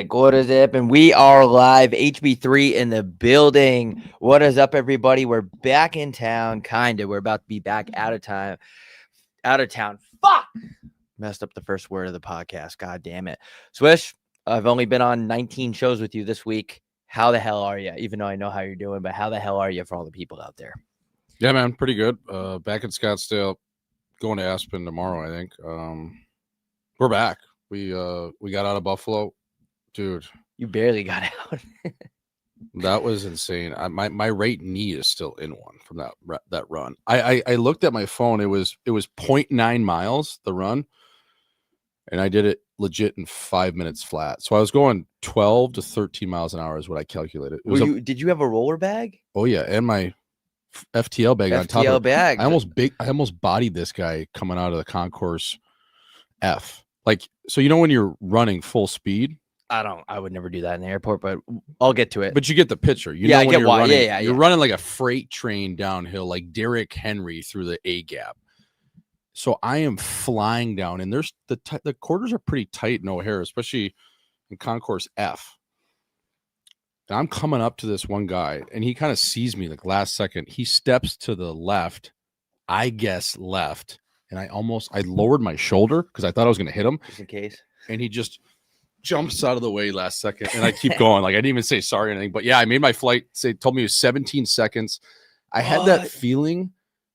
Like, what is it? And we are live. HB3 in the building. What is up, everybody? We're back in town, kind of. We're about to be back out of time. Out of town. Fuck! Messed up the first word of the podcast. God damn it. Swish, I've only been on 19 shows with you this week. How the hell are you? Even though I know how you're doing, but how the hell are you for all the people out there? Yeah, man, pretty good. Back in Scottsdale, going to Aspen tomorrow, I think. We're back. We got out of Buffalo. Dude, You barely got out. that was insane. My right knee is still in one from that run. I looked at my phone. It was 0.9 miles the run, and I did it legit in 5 minutes flat. So I was going 12 to 13 miles an hour is what I calculated. Did you have a roller bag? Oh yeah, and my FTL bag on top of it. bag. I almost bodied this guy coming out of the concourse F. Like, so when you're running full speed. I would never do that in the airport, but I'll get to it. But you get the picture. I get why. You're running like a freight train downhill, like Derrick Henry through the A gap. So I am flying down, and there's the quarters are pretty tight in O'Hare, especially in concourse F. And I'm coming up to this one guy, and he kind of sees me like last second. He steps to the left, I guess left, and I lowered my shoulder because I thought I was going to hit him. Just in case. And he just jumps out of the way last second, and I keep going. Like, I didn't even say sorry or anything, but yeah, I made my flight. Told me it was 17 seconds. I had that feeling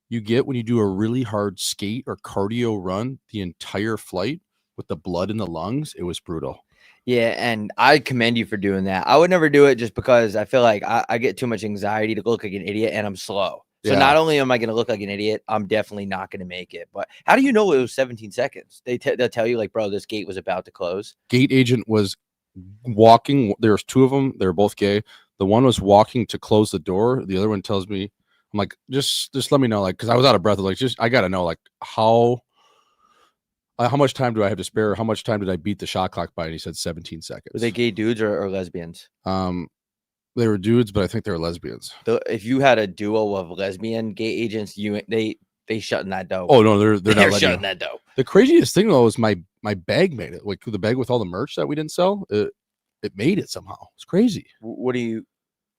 you get when you do a really hard skate or cardio run the entire flight with the blood in the lungs. It was brutal. Yeah, and I commend you for doing that. I would never do it just because I feel like I get too much anxiety to look like an idiot, and I'm slow. So not only am I going to look like an idiot, I'm definitely not going to make it. But how do you know it was 17 seconds? They'll tell you, like, bro, this gate was about to close. Gate agent was walking. There's two of them. They're both gay. The one was walking to close the door. The other one tells me, I'm like, just let me know, like, because I was out of breath. I was like, I got to know, like, how much time do I have to spare? How much time did I beat the shot clock by? And he said 17 seconds. Were they gay dudes or lesbians? They were dudes, but I think they were lesbians. If you had a duo of lesbian gay agents, they shutting that dope. Oh no, they're not shutting that dope. The craziest thing though is my bag made it. Like the bag with all the merch that we didn't sell, it made it somehow. It's crazy. What do you?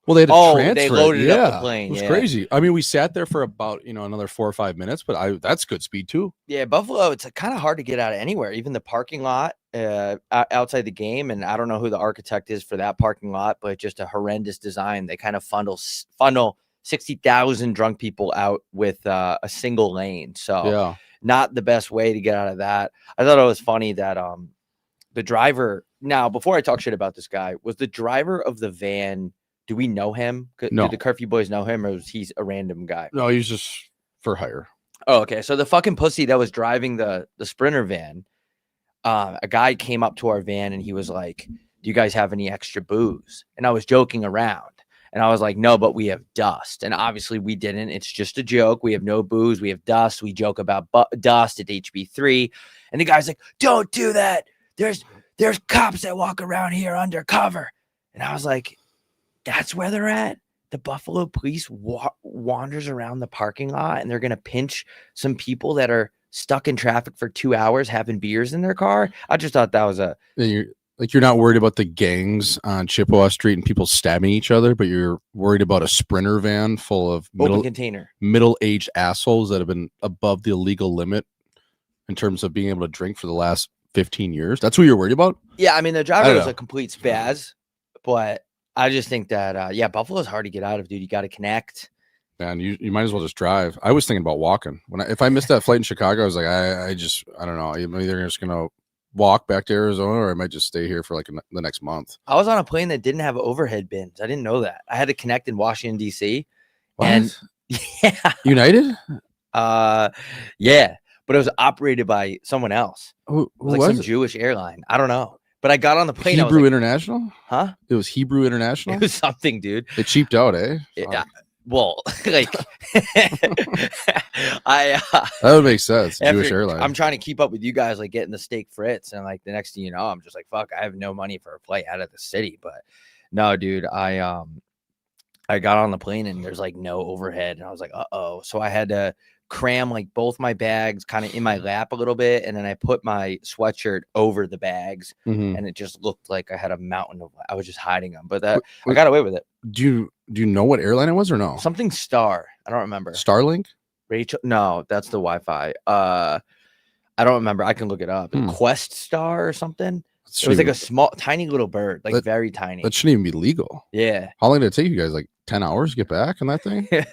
Well, they had to transfer. They loaded up the plane. It was crazy. I mean, we sat there for about another 4 or 5 minutes, but that's good speed too. Yeah, Buffalo. It's kind of hard to get out of anywhere, even the parking lot outside the game. And I don't know who the architect is for that parking lot, but just a horrendous design. They kind of funnel 60,000 drunk people out with a single lane. So not the best way to get out of that. I thought it was funny that the driver. Now, before I talk shit about this guy, was the driver of the van. Do we know him? No. Do the Curfew Boys know him, or was he a random guy? No, he's just for hire. Oh, okay. So the fucking pussy that was driving the Sprinter van, a guy came up to our van and he was like, "Do you guys have any extra booze?" And I was joking around. And I was like, "No, but we have dust." And obviously we didn't. It's just a joke. We have no booze. We have dust. We joke about dust at HB3. And the guy's like, "Don't do that. There's cops that walk around here undercover." And I was like, that's where they're at. The Buffalo police wanders around the parking lot, and they're going to pinch some people that are stuck in traffic for 2 hours having beers in their car. I just thought that was you're not worried about the gangs on Chippewa Street and people stabbing each other, but you're worried about a Sprinter van full of middle-aged assholes that have been above the legal limit in terms of being able to drink for the last 15 years. That's what you're worried about? Yeah, I mean, the driver was a complete spaz, but I just think that, Buffalo's hard to get out of, dude. You got to connect. Man, you might as well just drive. I was thinking about walking. If I missed that flight in Chicago, I was like, I don't know. I'm either just going to walk back to Arizona or I might just stay here for like the next month. I was on a plane that didn't have overhead bins. I didn't know that. I had to connect in Washington, D.C. What? And yeah. United? Yeah. But it was operated by someone else. Who it was like some Jewish airline. I don't know. But I got on the plane. Hebrew International? Huh? It was Hebrew International? It was something, dude. It cheaped out, eh? Well, like, that would make sense. Jewish airline. I'm trying to keep up with you guys, like getting the steak Fritz. And like the next thing you know, I'm just like, fuck, I have no money for a flight out of the city. But no, dude, I got on the plane and there's like no overhead. And I was like, uh-oh. So I had to cram like both my bags kind of in my lap a little bit, and then I put my sweatshirt over the bags, and it just looked like I had a mountain of. I was just hiding them, but I got away with it. Do you know what airline it was or no? Something Star. I don't remember. Starlink? Rachel? No, that's the Wi-Fi. I don't remember. I can look it up. Quest Star or something. It was like a small, tiny little bird, like very tiny. That shouldn't even be legal. Yeah. How long did it take you guys? Like 10 hours to get back on that thing? It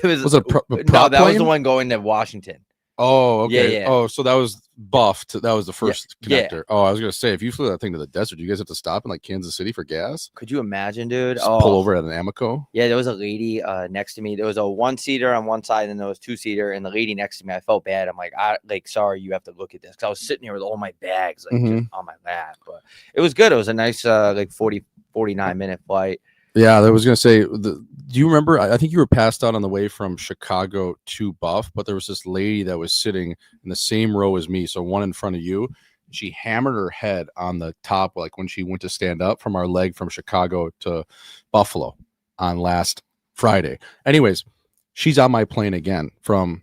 was it a prop that plane? was the one going to Washington. Oh, okay. Yeah. Oh, so that was buffed. That was the first connector. Yeah. Oh, I was gonna say, if you flew that thing to the desert, do you guys have to stop in like Kansas City for gas? Could you imagine, dude? Just pull over at an Amoco. Yeah, there was a lady next to me. There was a one-seater on one side, and there was two-seater. And the lady next to me, I felt bad. I'm like, sorry, you have to look at this, because I was sitting here with all my bags like just on my lap. But it was good. It was a nice 49-minute flight. Yeah, I was gonna say. Do you remember? I think you were passed out on the way from Chicago to Buff, but there was this lady that was sitting in the same row as me, so one in front of you. She hammered her head on the top, like when she went to stand up from our leg from Chicago to Buffalo on last Friday. Anyways, she's on my plane again from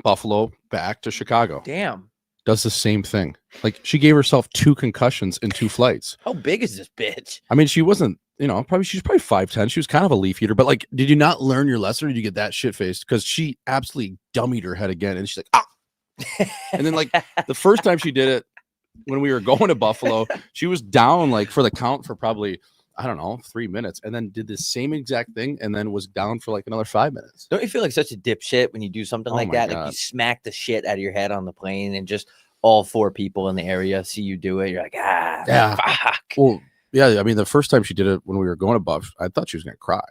Buffalo back to Chicago. Damn. Does the same thing. Like, she gave herself 2 concussions in 2 flights. How big is this bitch? I mean, she wasn't, she's probably 5'10". She was kind of a leaf eater, but like, did you not learn your lesson, or did you get that shit faced? Because she absolutely dummied her head again, and she's like, and then like the first time she did it, when we were going to Buffalo, she was down like for the count for probably, I don't know, 3 minutes, and then did the same exact thing, and then was down for like another 5 minutes. Don't you feel like such a dipshit when you do something like that? God. Like, you smack the shit out of your head on the plane, and just all 4 people in the area see you do it. You're like, fuck. Well, yeah. I mean, the first time she did it when we were going to Buff, I thought she was gonna cry.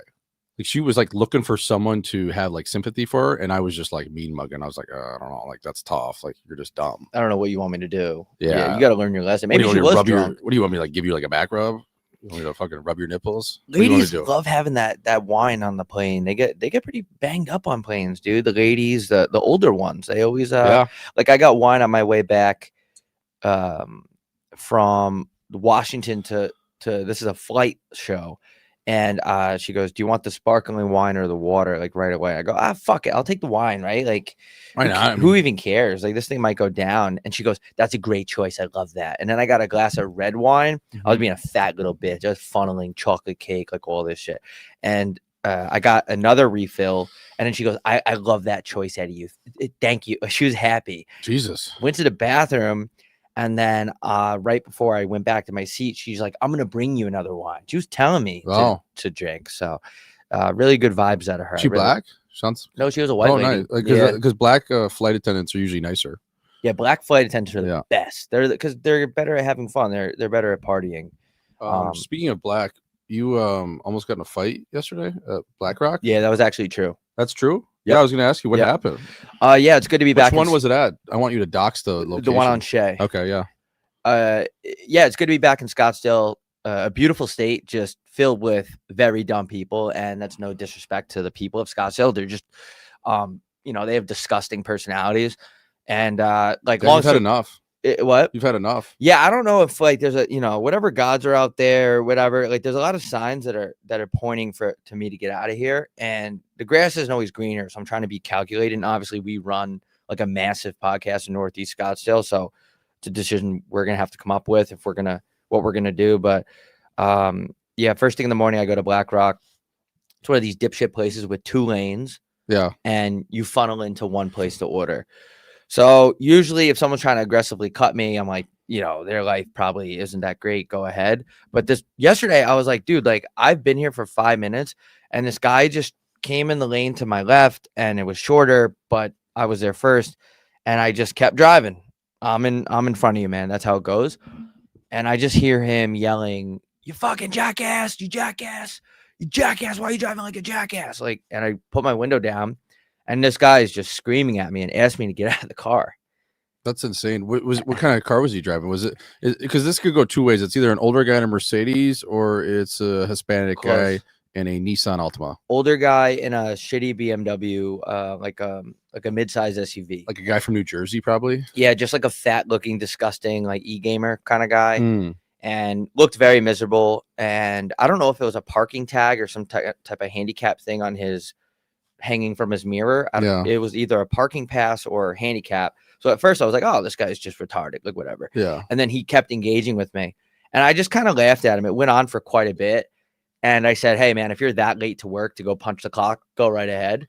Like, she was like looking for someone to have like sympathy for her, and I was just like mean mugging. I was like, I don't know, like, that's tough. Like, you're just dumb. I don't know what you want me to do. Yeah, you got to learn your lesson. Maybe she was drunk. What do you want me to like give you like a back rub? You want me to fucking rub your nipples? Ladies love having that wine on the plane. They get pretty banged up on planes, dude. The ladies, the older ones, they always like, I got wine on my way back from Washington to this is a flight show. And she goes, do you want the sparkling wine or the water? Like, right away. I go, fuck it. I'll take the wine, right? Like, why not? Who even cares? Like, this thing might go down. And she goes, that's a great choice. I love that. And then I got a glass of red wine. I was being a fat little bitch. I was funneling chocolate cake, like all this shit. And I got another refill. And then she goes, I love that choice out of you. Thank you. She was happy. Jesus. Went to the bathroom. And then right before I went back to my seat, she's like, I'm going to bring you another wine. She was telling me to drink. So really good vibes out of her. She black? No, she was a white lady. Nice. Because black flight attendants are usually nicer. Yeah, black flight attendants are the best. Because they're better at having fun. They're better at partying. Speaking of black, you almost got in a fight yesterday at Black Rock? Yeah, that was actually true. That's true? Yeah, I was going to ask you what happened. Yeah, it's good to be back. Which one was it at? I want you to dox the location. The one on Shea. Okay, yeah. Yeah, it's good to be back in Scottsdale. A beautiful state, just filled with very dumb people, and that's no disrespect to the people of Scottsdale. They're just, they have disgusting personalities, and like, you've had enough. What? You've had enough. Yeah, I don't know if like there's a whatever gods are out there, whatever. Like, there's a lot of signs that are pointing to me to get out of here, and the grass isn't always greener. So I'm trying to be calculated. And obviously, we run like a massive podcast in Northeast Scottsdale, so it's a decision we're gonna have to come up with if what we're gonna do. But yeah, first thing in the morning, I go to Black Rock. It's one of these dipshit places with 2 lanes. Yeah, and you funnel into one place to order. So usually if someone's trying to aggressively cut me, I'm like, their life probably isn't that great. Go ahead. But yesterday I was like, dude, like, I've been here for 5 minutes and this guy just came in the lane to my left and it was shorter, but I was there first and I just kept driving. I'm in front of you, man. That's how it goes. And I just hear him yelling, you fucking jackass, you jackass, you jackass. Why are you driving like a jackass? Like, and I put my window down. And this guy is just screaming at me and asked me to get out of the car. That's insane. What kind of car was he driving? Was it because this could go 2 ways? It's either an older guy in a Mercedes or it's a Hispanic guy in a Nissan Altima. Older guy in a shitty BMW, like a mid-size SUV. Like a guy from New Jersey, probably. Yeah, just like a fat-looking, disgusting, like e-gamer kind of guy, and looked very miserable. And I don't know if it was a parking tag or some type of handicap thing on his hanging from his mirror. Yeah. It was either a parking pass or handicap. So at first I was like, oh, this guy's just retarded, like whatever. Yeah. And then he kept engaging with me. And I just kind of laughed at him. It went on for quite a bit. And I said, hey, man, if you're that late to work to go punch the clock, go right ahead.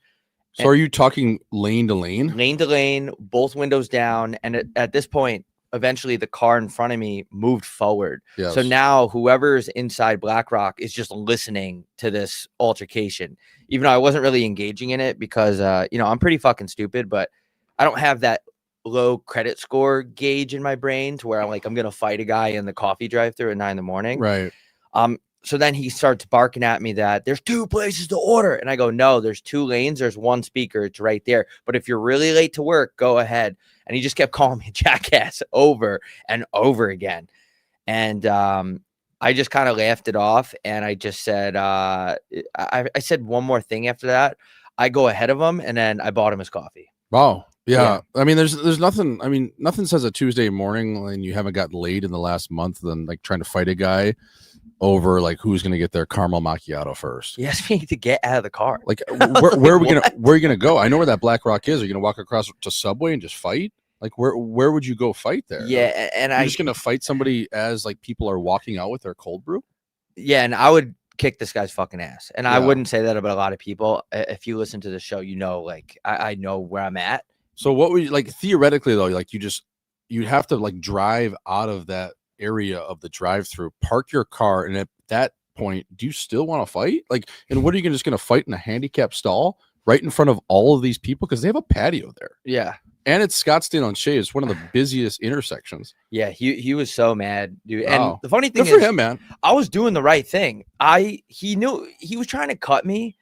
So are you talking lane to lane? Lane to lane, both windows down. And at this point, eventually the car in front of me moved forward. Yes. So now whoever's inside BlackRock is just listening to this altercation, even though I wasn't really engaging in it because, I'm pretty fucking stupid, but I don't have that low credit score gauge in my brain to where I'm going to fight a guy in the coffee drive-thru at 9 a.m. Right. So then he starts barking at me that there's 2 places to order. And I go, no, there's 2 lanes. There's 1 speaker. It's right there. But if you're really late to work, go ahead. And he just kept calling me a jackass over and over again. And I just kind of laughed it off. And I just said, I said one more thing after that. I go ahead of him and then I bought him his coffee. Wow. Yeah. I mean, there's nothing. I mean, nothing says a Tuesday morning when you haven't got laid in the last month than like trying to fight a guy over like who's going to get their caramel macchiato first. He asked me to get out of the car. Like where are we going to, where are you going to go? I know where that BlackRock is. Are you going to walk across to Subway and just fight? Like where would you go fight there? Yeah. And You're just going to fight somebody as like people are walking out with their cold brew? Yeah. And I would kick this guy's fucking ass. And I wouldn't say that about a lot of people. If you listen to the show, like I know where I'm at. So what would you like theoretically though? Like you'd have to like drive out of that area of the drive-through, park your car, and at that point, do you still want to fight? Like, and what are you just going to fight in a handicap stall right in front of all of these people because they have a patio there? Yeah, and it's Scottsdale on Shea. It's one of the busiest intersections. Yeah, he was so mad, dude. Wow. And the funny thing Good for is, him, man. I was doing the right thing. He knew he was trying to cut me,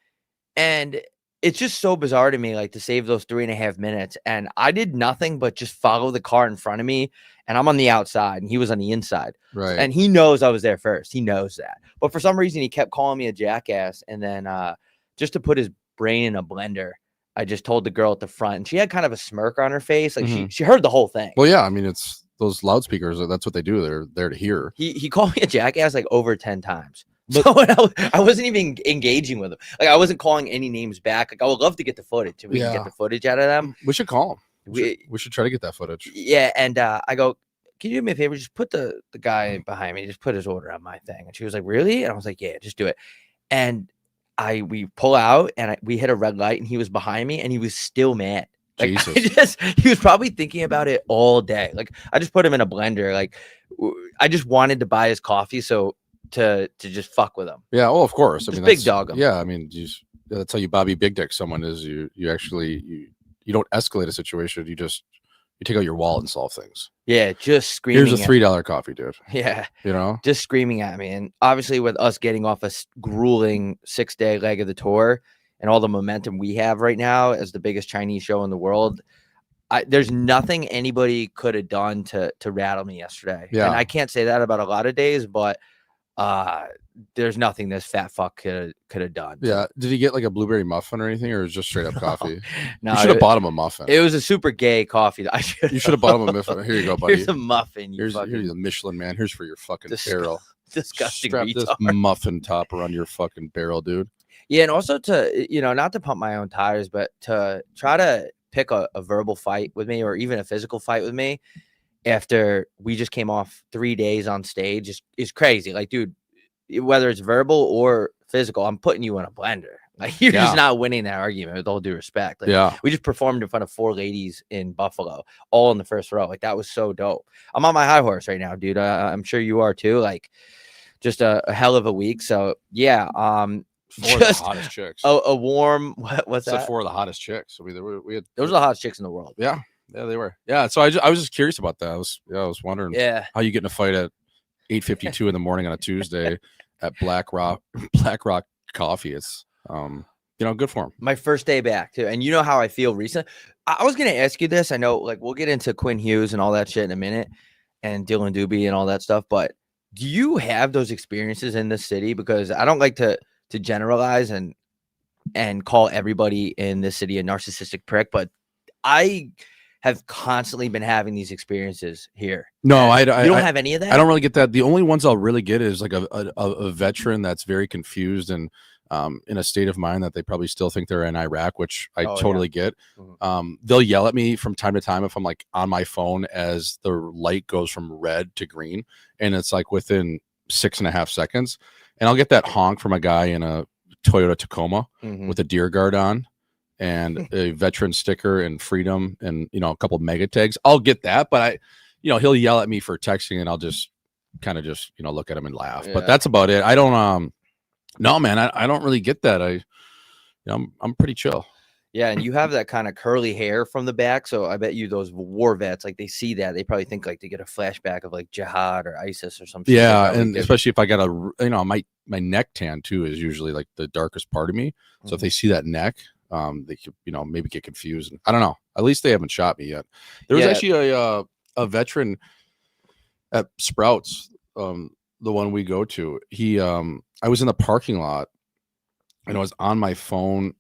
and it's just so bizarre to me, like to save those 3.5 minutes. And I did nothing but just follow the car in front of me, and I'm on the outside, and he was on the inside. Right. And he knows I was there first. He knows that. But for some reason, he kept calling me a jackass. And then just to put his brain in a blender, I just told the girl at the front, and she had kind of a smirk on her face, like she heard the whole thing. Well, yeah, I mean, it's those loudspeakers. That's what they do. They're there to hear. He called me a jackass like over 10 times. But, so I wasn't even engaging with him. Like I wasn't calling any names back. Like I would love to get the footage. If we can get the footage out of them. We should call him. We should try to get that footage. Yeah, and I go, can you do me a favor? Just put the guy behind me. Just put his order on my thing. And she was like, really? And I was like, yeah, just do it. And we pull out, and we hit a red light, and he was behind me, and he was still mad. Like, he was probably thinking about it all day. Like I just put him in a blender. Like I just wanted to buy his coffee, so to just fuck with him. Yeah, well, of course. I mean, big dog him. Yeah, I mean, that's how you Bobby Big Dick someone is. You actually you don't escalate a situation. You take out your wallet and solve things. Yeah, just screaming. Here's a $3 coffee, dude. Yeah, just screaming at me. And obviously, with us getting off a grueling 6-day leg of the tour and all the momentum we have right now as the biggest Chinese show in the world, there's nothing anybody could have done to rattle me yesterday. Yeah, and I can't say that about a lot of days, but there's nothing this fat fuck could have done. Yeah. Did he get like a blueberry muffin or anything, or is just straight up coffee? No, you should have bought him a muffin. It was a super gay coffee. You should have bought him a muffin. Here you go, buddy. Here's a muffin. Here's the Michelin Man. Here's for your fucking barrel. Disgusting. Strap this muffin top around your fucking barrel, dude. Yeah, and also to not to pump my own tires, but to try to pick a verbal fight with me or even a physical fight with me after we just came off 3 days on stage is crazy. Like, dude, whether it's verbal or physical, I'm putting you in a blender. Like you're just not winning that argument, with all due respect. Like, we just performed in front of 4 ladies in Buffalo, all in the first row. Like that was so dope. I'm on my high horse right now, dude. I'm sure you are too. Like just a hell of a week. So yeah, 4 of the hottest chicks. A warm what's that? 4 of the hottest chicks. We had those are the hottest chicks in the world. Yeah, they were. Yeah, so I was just curious about that. I was wondering. Yeah, how you get in a fight at 8:52 in the morning on a Tuesday at BlackRock Coffee. It's good for him. My first day back too, and you know how I feel recently. I was gonna ask you this. I know, like, we'll get into Quinn Hughes and all that shit in a minute, and Dylan Doobie and all that stuff. But do you have those experiences in this city? Because I don't like to generalize and call everybody in this city a narcissistic prick, but I have constantly been having these experiences here. No, you don't have any of that. I don't really get that. The only ones I'll really get is like a veteran that's very confused and in a state of mind that they probably still think they're in Iraq, which I totally get. They'll yell at me from time to time if I'm like on my phone as the light goes from red to green, and it's like within 6.5 seconds, and I'll get that honk from a guy in a Toyota Tacoma with a deer guard on and a veteran sticker and freedom and, you know, a couple of mega tags. I'll get that, but he'll yell at me for texting and I'll just kind of just, look at him and laugh, but that's about it. I don't, no, man, I don't really get that. I'm pretty chill. Yeah. And you have that kind of curly hair from the back. So I bet you those war vets, like they see that, they probably think like they get a flashback of like jihad or ISIS or something. Yeah. And especially if I got my neck tan too is usually like the darkest part of me. So if they see that neck, they could, maybe get confused. I don't know. At least they haven't shot me yet. There was actually a veteran at Sprouts, the one we go to. I was in the parking lot and I was on my phone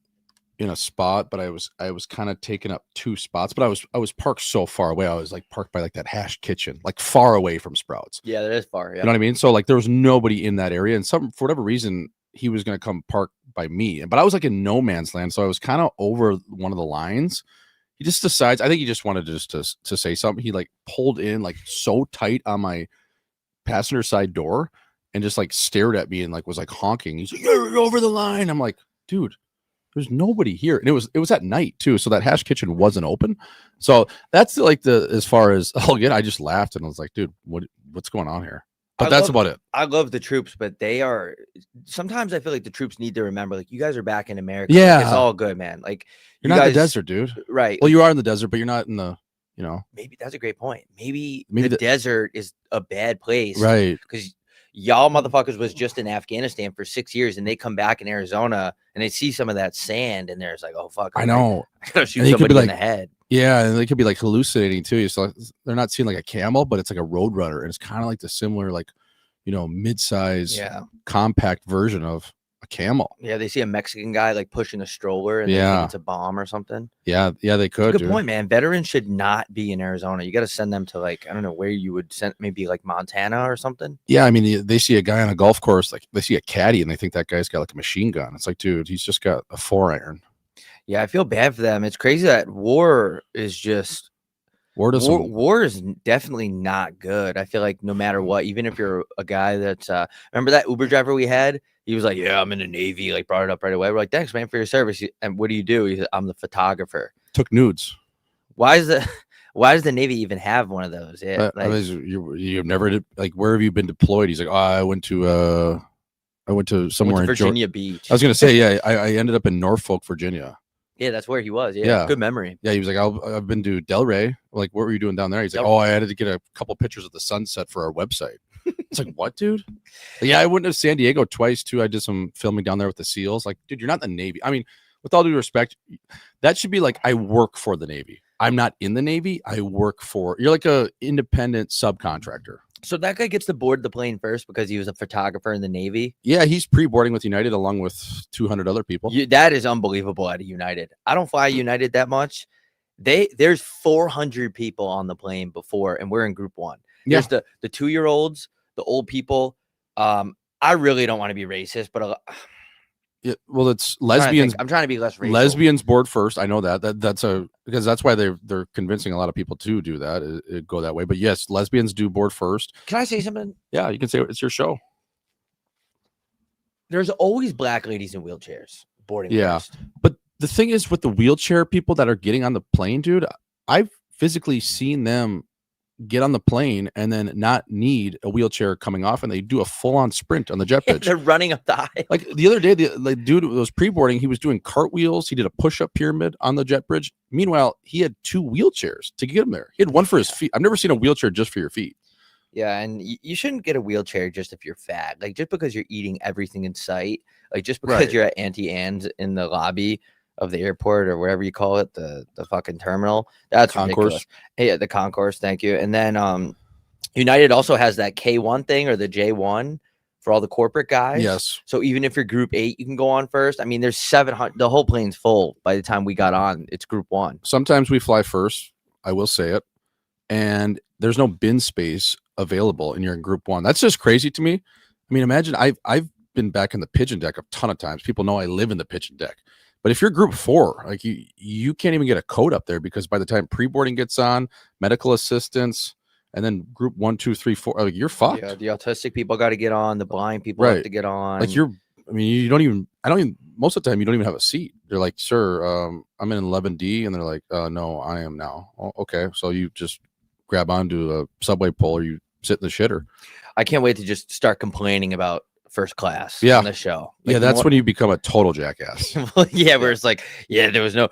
in a spot, but I was kind of taking up 2 spots, but I was parked so far away. I was like parked by like that Hash Kitchen, like far away from Sprouts. Yeah, that is far. Yeah. You know what I mean? So like there was nobody in that area, and for whatever reason he was going to come park by me, but I was like in no man's land, so I was kind of over one of the lines. He just decides, I think he just wanted to say something. He like pulled in like so tight on my passenger side door and just like stared at me and like was like honking. He's like, "You're over the line." I'm like, dude, there's nobody here. And it was at night too, so that Hash Kitchen wasn't open. So that's like as far as I'll get. I just laughed and I was like, dude, what's going on here? But that's about it. I love the troops, but sometimes I feel like the troops need to remember, like, you guys are back in America. Yeah. Like, it's all good, man. Like, you're not in the desert, dude. Right. Well, you are in the desert, but you're not in the, Maybe that's a great point. Maybe the desert is a bad place. Right. Because y'all motherfuckers was just in Afghanistan for 6 years and they come back in Arizona and they see some of that sand and there's like, oh, fuck. I know. I gotta shoot somebody in the head. Yeah, and they could be like hallucinating too. So they're not seeing like a camel, but it's like a Roadrunner, and it's kind of like the similar like, mid-size, compact version of a camel. Yeah, they see a Mexican guy like pushing a stroller and they think it's a bomb or something. Yeah, they could. Good point, man. Veterans should not be in Arizona. You got to send them to like, I don't know where you would send, maybe like Montana or something. Yeah, I mean, they see a guy on a golf course, like they see a caddy and they think that guy's got like a machine gun. It's like, dude, he's just got a 4-iron. Yeah, I feel bad for them. It's crazy that war is definitely not good. I feel like no matter what, even if you're a guy that's remember that Uber driver we had? He was like, "Yeah, I'm in the Navy." Like brought it up right away. We're like, "Thanks, man, for your service." And what do you do? He said, "I'm the photographer." Took nudes. Why does the Navy even have one of those? Yeah, you've never did, like, where have you been deployed? He's like, "Oh, I went to somewhere in Virginia Beach." I was gonna say, yeah, I ended up in Norfolk, Virginia. Yeah, that's where he was. Yeah. Good memory. Yeah, he was like, I've been to Delray. Like, what were you doing down there? He's like, I had to get a couple pictures of the sunset for our website. It's like, what, dude? Yeah, I went to San Diego twice too. I did some filming down there with the SEALs. Like, dude, you're not in the Navy. I mean, with all due respect, that should be like, I work for the Navy. I'm not in the Navy. You're like a independent subcontractor. So that guy gets to board the plane first because he was a photographer in the Navy? Yeah, he's pre-boarding with United along with 200 other people. That is unbelievable at a United. I don't fly United that much. There's 400 people on the plane before, and we're in group 1. Yeah. There's the 2-year-olds, the old people. I really don't want to be racist, but well, it's lesbians. I'm trying to be less racist. Lesbians board first. I know because that's why they're convincing a lot of people to do that, go that way. But yes, lesbians do board first. Can I say something? Yeah, you can say it's your show. There's always black ladies in wheelchairs boarding. Yeah, first. But the thing is, with the wheelchair people that are getting on the plane, dude, I've physically seen them get on the plane and then not need a wheelchair coming off, and they do a full-on sprint on the jet bridge. They're running up the aisle. Like the other day, the dude who was pre-boarding, he was doing cartwheels. He did a push-up pyramid on the jet bridge. Meanwhile, he had 2 wheelchairs to get him there. He had one for his feet. I've never seen a wheelchair just for your feet. Yeah, and you shouldn't get a wheelchair just if you're fat. Like, just because you're eating everything in sight, like just because you're at Auntie Anne's in the lobby of the airport or wherever you call it, the fucking terminal. That's concourse. Ridiculous. Yeah, the concourse. Thank you. And then United also has that K1 thing or the J1 for all the corporate guys. Yes. So even if you're group 8, you can go on first. I mean, there's 700. The whole plane's full by the time we got on. It's group 1. Sometimes we fly first. I will say it. And there's no bin space available, and you're in group 1. That's just crazy to me. I mean, imagine I've been back in the pigeon deck a ton of times. People know I live in the pigeon deck. But if you're group 4, like you can't even get a code up there, because by the time pre-boarding gets on, medical assistance, and then group 1, 2, 3, 4, like you're fucked. Yeah, the autistic people got to get on, the blind people have to get on. Like most of the time you don't even have a seat. They're like, sir, I'm in 11D, and they're like, no, I am now. Oh, okay, so you just grab onto a subway pole, or you sit in the shitter. I can't wait to just start complaining about first class on the show. Like, that's when you become a total jackass. Well, where it's like, there was no,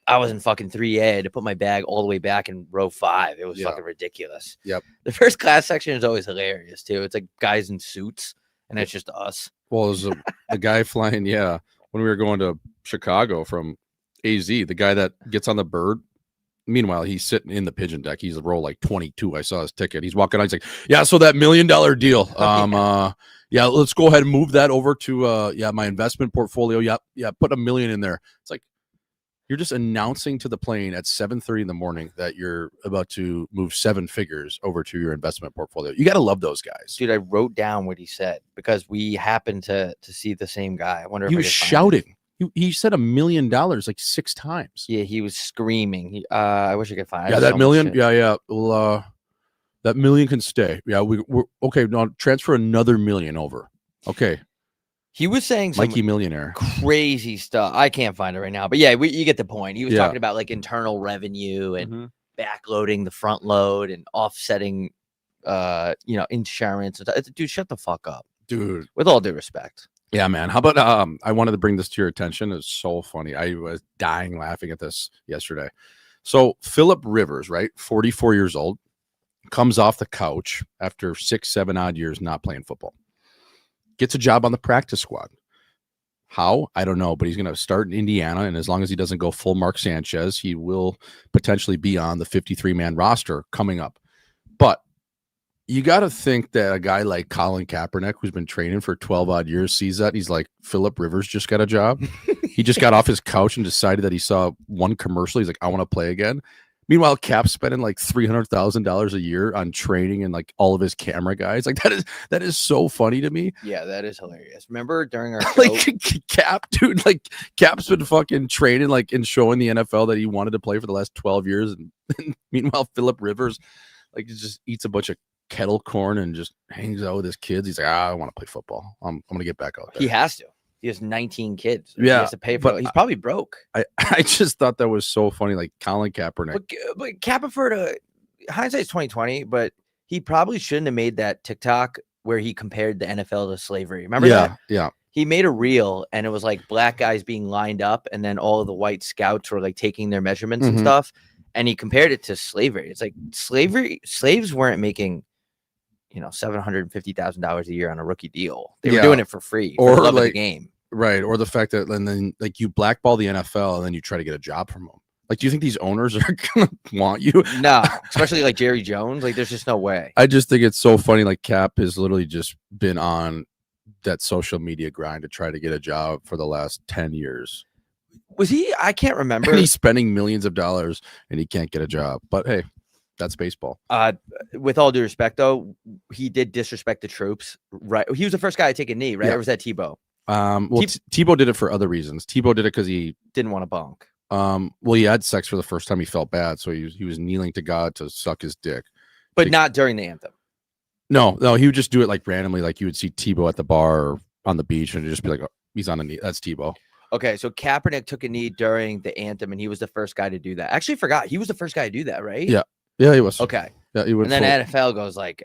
I was in fucking 3A. I had to put my bag all the way back in row 5. It was fucking ridiculous. Yep. The first class section is always hilarious too. It's like guys in suits, and it's just us. Well, it was the guy flying, when we were going to Chicago from AZ, the guy that gets on the bird. Meanwhile, he's sitting in the pigeon deck. He's a row like 22. I saw his ticket. He's walking out. He's like, so that $1 million deal. Let's go ahead and move that over to my investment portfolio. Put $1 million in there. It's like, you're just announcing to the plane at 7:30 in the morning that you're about to move 7 figures over to your investment portfolio. You got to love those guys. Dude, I wrote down what he said because we happened to see the same guy. I wonder if he was shouting. He said $1 million like 6 times. Yeah, he was screaming. I wish I could find. That $1 million. Well, that $1 million can stay. Yeah, we're okay. Now transfer another $1 million over. Okay. He was saying some Mikey Millionaire crazy stuff. I can't find it right now, but you get the point. He was talking about like internal revenue and backloading the front load and offsetting, insurance. Dude, shut the fuck up, dude. With all due respect. Yeah, man. How about I wanted to bring this to your attention. It's so funny. I was dying laughing at this yesterday. So Philip Rivers, right, 44 years old, comes off the couch after 6, 7 odd years not playing football. Gets a job on the practice squad. How? I don't know, but he's going to start in Indiana, and as long as he doesn't go full Mark Sanchez, he will potentially be on the 53-man roster coming up. But you got to think that a guy like Colin Kaepernick, who's been training for 12 odd years, sees that. He's like, Philip Rivers just got a job. He just got off his couch and decided that he saw one commercial. He's like, I want to play again. Meanwhile, Cap's spending like $300,000 a year on training and like all of his camera guys. Like that is so funny to me. Yeah, that is hilarious. Remember during our like Cap, dude, like Cap's been fucking training like and showing the NFL that he wanted to play for the last 12 years. And meanwhile, Philip Rivers like just eats a bunch of kettle corn and just hangs out with his kids. He's like, I want to play football. I'm going to get back out there. He has to. He has 19 kids. Yeah, he has to pay for it. He's probably broke. I just thought that was so funny. Like Colin Kaepernick. But Kaepernick, hindsight's 2020, but he probably shouldn't have made that TikTok where he compared the NFL to slavery. Remember that? Yeah. He made a reel and it was like black guys being lined up and then all of the white scouts were like taking their measurements and stuff. And he compared it to slavery. It's like slaves weren't making $750,000 a year on a rookie deal. They were doing it for free for the love of the game. Right. Or the fact that, and then like you blackball the NFL and then you try to get a job from them. Like, do you think these owners are going to want you? No, especially like Jerry Jones. Like, there's just no way. I just think it's so funny. Like, Cap has literally just been on that social media grind to try to get a job for the last 10 years. Was he? I can't remember. And he's spending millions of dollars and he can't get a job. But hey, that's baseball. With all due respect, though, he did disrespect the troops. Right. He was the first guy to take a knee, right? Yeah. Or was that Tebow? Tebow did it for other reasons. Tebow did it because he didn't want to bunk. He had sex for the first time. He felt bad, so he was kneeling to God to suck his dick, but not during the anthem. No, he would just do it like randomly. Like you would see Tebow at the bar or on the beach, and it'd just be like, oh, he's on a knee. That's Tebow. Okay, so Kaepernick took a knee during the anthem, and he was the first guy to do that. Actually, forgot he was the first guy to do that, right? Yeah, he was. Okay, yeah, he would. And then NFL goes like,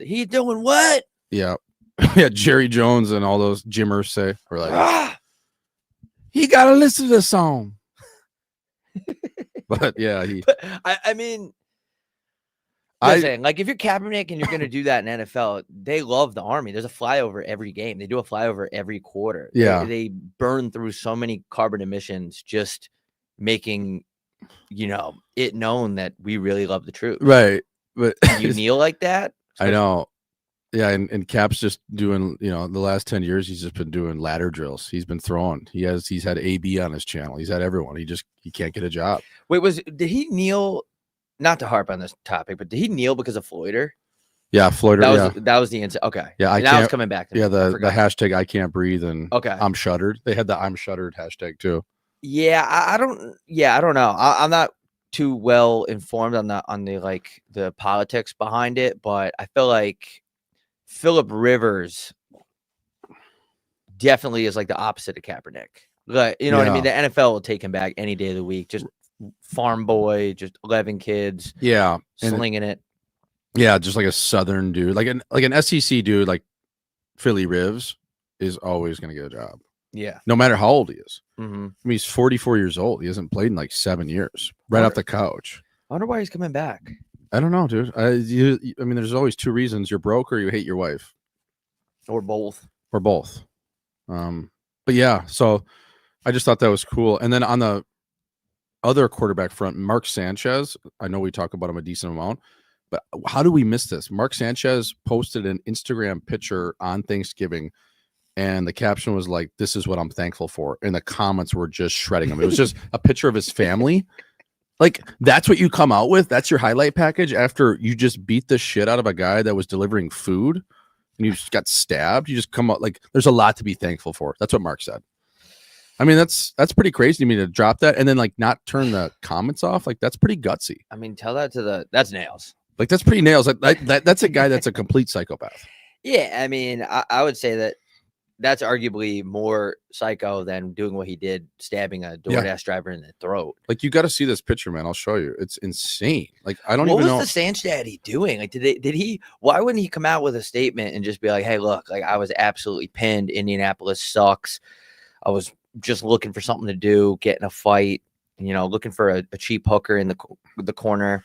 "He doing what?" Yeah. Yeah, Jerry Jones and all those gymmers say, or like, he got to listen to the song. But yeah, I mean, listen, like if you're Kaepernick and you're going to do that in NFL, they love the Army. There's a flyover every game. They do a flyover every quarter. Yeah, they burn through so many carbon emissions just making, it known that we really love the troops. Right, but you kneel like that. I know. Yeah, and Cap's just doing, the last 10 years, he's just been doing ladder drills. He's been throwing. He's had AB on his channel. He's had everyone. He can't get a job. Wait, did he kneel not to harp on this topic, but did he kneel because of Floyder? Yeah, Floyder. That was the incident. Okay. Yeah, now it's coming back to me. Yeah, the hashtag I can't breathe and okay. I'm shuddered. They had the I'm shuddered hashtag too. Yeah, I don't know. I'm not too well informed on the like the politics behind it, but I feel like Phillip Rivers definitely is like the opposite of Kaepernick. Like, you know what I mean? The NFL will take him back any day of the week. Just farm boy, just 11 kids. Yeah, slinging it. Yeah, just like a Southern dude, like an SEC dude, like Philly Rivers is always going to get a job. Yeah, no matter how old he is. Mm-hmm. I mean, he's 44 years old. He hasn't played in like 7 years. Right off the couch. I wonder why he's coming back. I don't know, dude. I mean, there's always two reasons: you're broke or you hate your wife, or both. Or both. But yeah, so I just thought that was cool. And then on the other quarterback front, Mark Sanchez. I know we talk about him a decent amount, but how do we miss this? Mark Sanchez posted an Instagram picture on Thanksgiving, and the caption was like, "This is what I'm thankful for." And the comments were just shredding him. It was just a picture of his family. Like, that's what you come out with? That's your highlight package after you just beat the shit out of a guy that was delivering food and you just got stabbed? You just come out like, there's a lot to be thankful for. That's what Mark said. I mean, that's pretty crazy to me to drop that and then like not turn the comments off. Like, that's pretty gutsy. I mean, tell that to that's nails. Like, that's pretty nails. That's a guy that's a complete psychopath. Yeah, I mean, I would say that's arguably more psycho than doing what he did, stabbing a DoorDash driver in the throat. Like, you got to see this picture, man. I'll show you. It's insane. Like, I don't even know. What was the Sanch daddy doing? Like, why wouldn't he come out with a statement and just be like, "Hey, look, like I was absolutely pinned. Indianapolis sucks. I was just looking for something to do, get in a fight, looking for a cheap hooker in the corner."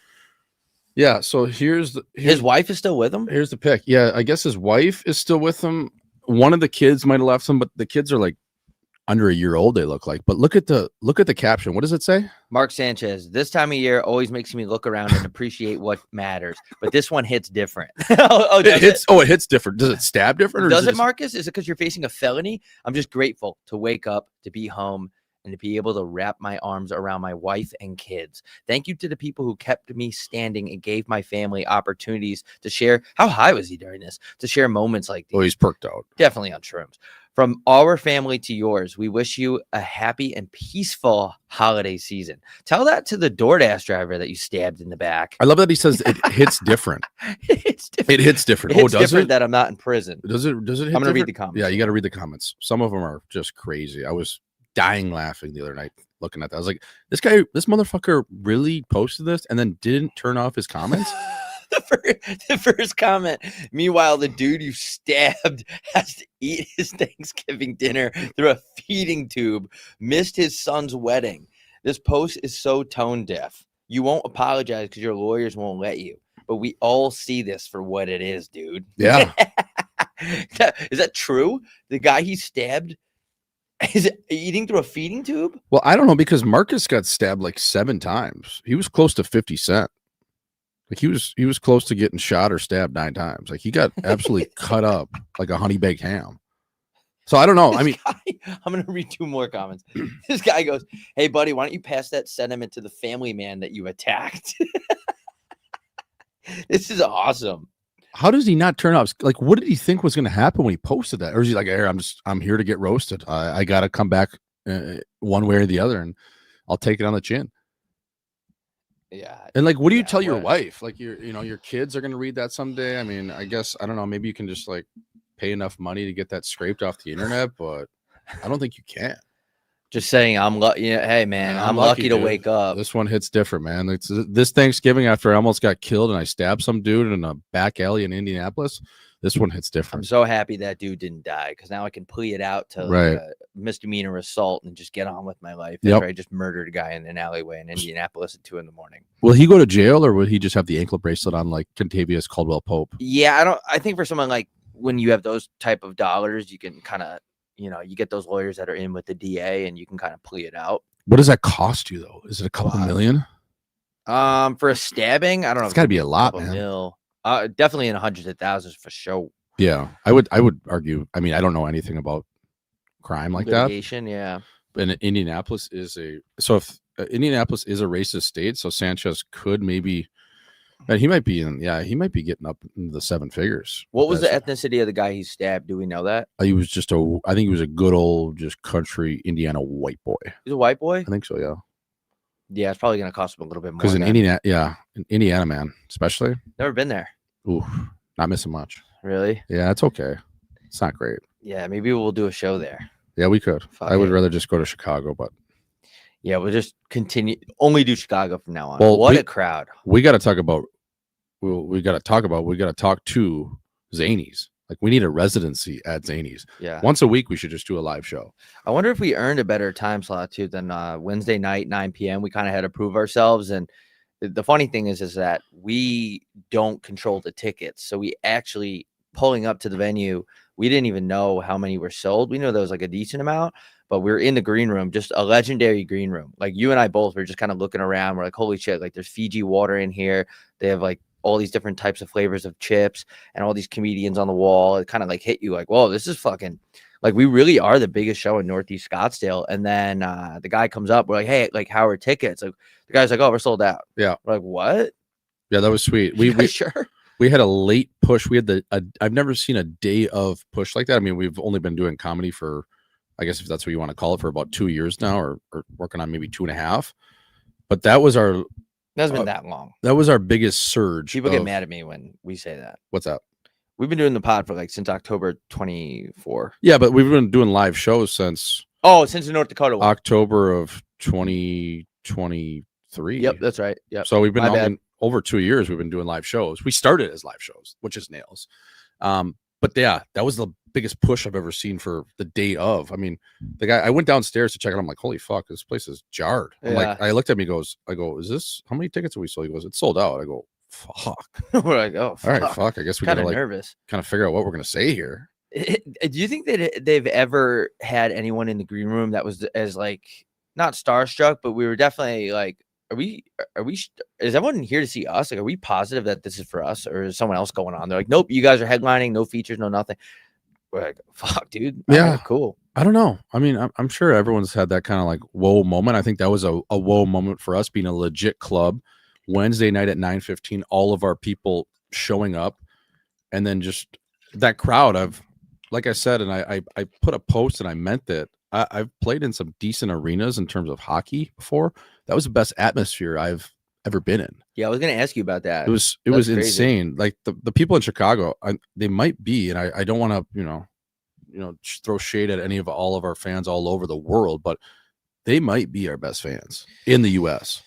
Yeah. So his wife is still with him. Here's the pic. Yeah, I guess his wife is still with him. One of the kids might have left him, but the kids are like under a year old, they look like. But look at the caption. What does it say? Mark Sanchez, this time of year always makes me look around and appreciate what matters. But this one hits different. It hits different. Does it stab different? Or does it, Marcus? Is it because you're facing a felony? I'm just grateful to wake up, to be home, and to be able to wrap my arms around my wife and kids. Thank you to the people who kept me standing and gave my family opportunities to share. How high was he during this? To share moments like these. Oh, he's perked out. Definitely on shrooms. From our family to yours, we wish you a happy and peaceful holiday season. Tell that to the DoorDash driver that you stabbed in the back. I love that he says it hits different. It hits different. It hits different that I'm not in prison. Does it hit I'm going to read the comments. Yeah, you got to read the comments. Some of them are just crazy. I was dying laughing the other night looking at that. I was like, this motherfucker really posted this and then didn't turn off his comments. The first comment. Meanwhile, the dude you stabbed has to eat his Thanksgiving dinner through a feeding tube, missed his son's wedding. This post is so tone deaf. You won't apologize because your lawyers won't let you. But we all see this for what it is, dude. Yeah. Is that true? The guy he stabbed is eating through a feeding tube? Well, I don't know, because Marcus got stabbed like 7 times. He was close to 50 Cent. Like, he was close to getting shot or stabbed 9 times. Like, he got absolutely cut up like a honey baked ham. So I don't know. I'm going to read 2 more comments. This guy goes, "Hey, buddy, why don't you pass that sentiment to the family man that you attacked?" This is awesome. How does he not turn off? Like, what did he think was going to happen when he posted that? Or is he like, "Hey, I'm here to get roasted. I got to come back one way or the other, and I'll take it on the chin." Yeah. And like, what do you tell your wife? Like, your kids are going to read that someday. I mean, I guess, I don't know. Maybe you can just like pay enough money to get that scraped off the internet, but I don't think you can. Just saying, I'm lucky. Hey, man, I'm lucky to wake up. This one hits different, man. It's this Thanksgiving, after I almost got killed and I stabbed some dude in a back alley in Indianapolis. This one hits different. I'm so happy that dude didn't die, because now I can plea it out to like a misdemeanor assault and just get on with my life. After I just murdered a guy in an alleyway in Indianapolis at 2 a.m. Will he go to jail, or will he just have the ankle bracelet on like Contavious Caldwell Pope? Yeah, I think for someone like, when you have those type of dollars, you can kind of, you get those lawyers that are in with the DA and you can kind of plea it out. What does that cost you though? Is it a couple million? For a stabbing, I don't know. It's got to be a lot, man. Definitely in the hundreds of thousands for sure. Yeah, I would argue. I mean, I don't know anything about crime like litigation, that. Yeah, And Indianapolis is a Indianapolis is a racist state, so Sanchez could maybe, and he might be getting up into the 7 figures. What was the ethnicity of the guy he stabbed? Do we know that? He was just I think he was a good old just country Indiana white boy. He's a white boy? I think so, yeah. Yeah, it's probably gonna cost him a little bit more. Because in Indiana, man, especially. Never been there. Ooh, not missing much. Really? Yeah, it's okay. It's not great. Yeah, maybe we'll do a show there. Yeah, we could. I would rather just go to Chicago, but yeah, we'll just only do Chicago from now on. Well, what a crowd. We got to talk about. We got to talk to Zanies. Like, we need a residency at Zanies. Yeah. Once a week, we should just do a live show. I wonder if we earned a better time slot too than Wednesday night, 9 p.m. We kind of had to prove ourselves. And the funny thing is that we don't control the tickets. So we actually pulling up to the venue, we didn't even know how many were sold. We knew there was like a decent amount, but we were in the green room, just a legendary green room. Like, you and I both were just kind of looking around. We're like, holy shit, like there's Fiji water in here. They have like all these different types of flavors of chips and all these comedians on the wall. It kind of like hit you like, whoa, this is fucking, like, we really are the biggest show in Northeast Scottsdale. And then the guy comes up, we're like, hey, like, how are tickets? Like, the guy's like, oh, we're sold out. Yeah. We're like, what? Yeah, that was sweet. We sure? We had a late push. We had I've never seen a day of push like that. I mean, we've only been doing comedy for, I guess if that's what you want to call it, for about 2 years now, or working on maybe 2.5. But that was our. It hasn't been that long. That was our biggest surge. People get mad at me when we say that. What's that? We've been doing the pod for like since October 24. Yeah, but we've been doing live shows since. Oh, since the North Dakota one. October of 2023. Yep, that's right. Yep. So we've been over 2 years. We've been doing live shows. We started as live shows, which is nails. But yeah, that was the biggest push I've ever seen for the day of. I mean, the guy, I went downstairs to check it. I'm like, holy fuck, this place is jarred. I'm like, I looked at him, I go, is this, how many tickets have we sold? He goes, it's sold out. I go, fuck. We're like, oh, fuck. All right, fuck. I guess we gotta like nervous. Kind of figure out what we're gonna say here. Do you think that they've ever had anyone in the green room that was as like, not starstruck, but we were definitely like, is everyone here to see us? Like, are we positive that this is for us, or is someone else going on? They're like, nope, you guys are headlining, no features, no nothing. We're like, fuck, dude. Yeah, cool. I don't know. I mean, I'm sure everyone's had that kind of like whoa moment. I think that was a whoa moment for us, being a legit club. Wednesday night at 9:15, all of our people showing up, and then just that crowd. Like I said, and I put a post and I meant that. I've played in some decent arenas in terms of hockey before. That was the best atmosphere I've ever been in. Yeah, I was going to ask you about that. It was insane. Like the people in Chicago, they might be, and I don't want to, throw shade at any of all of our fans all over the world, but they might be our best fans in the U.S.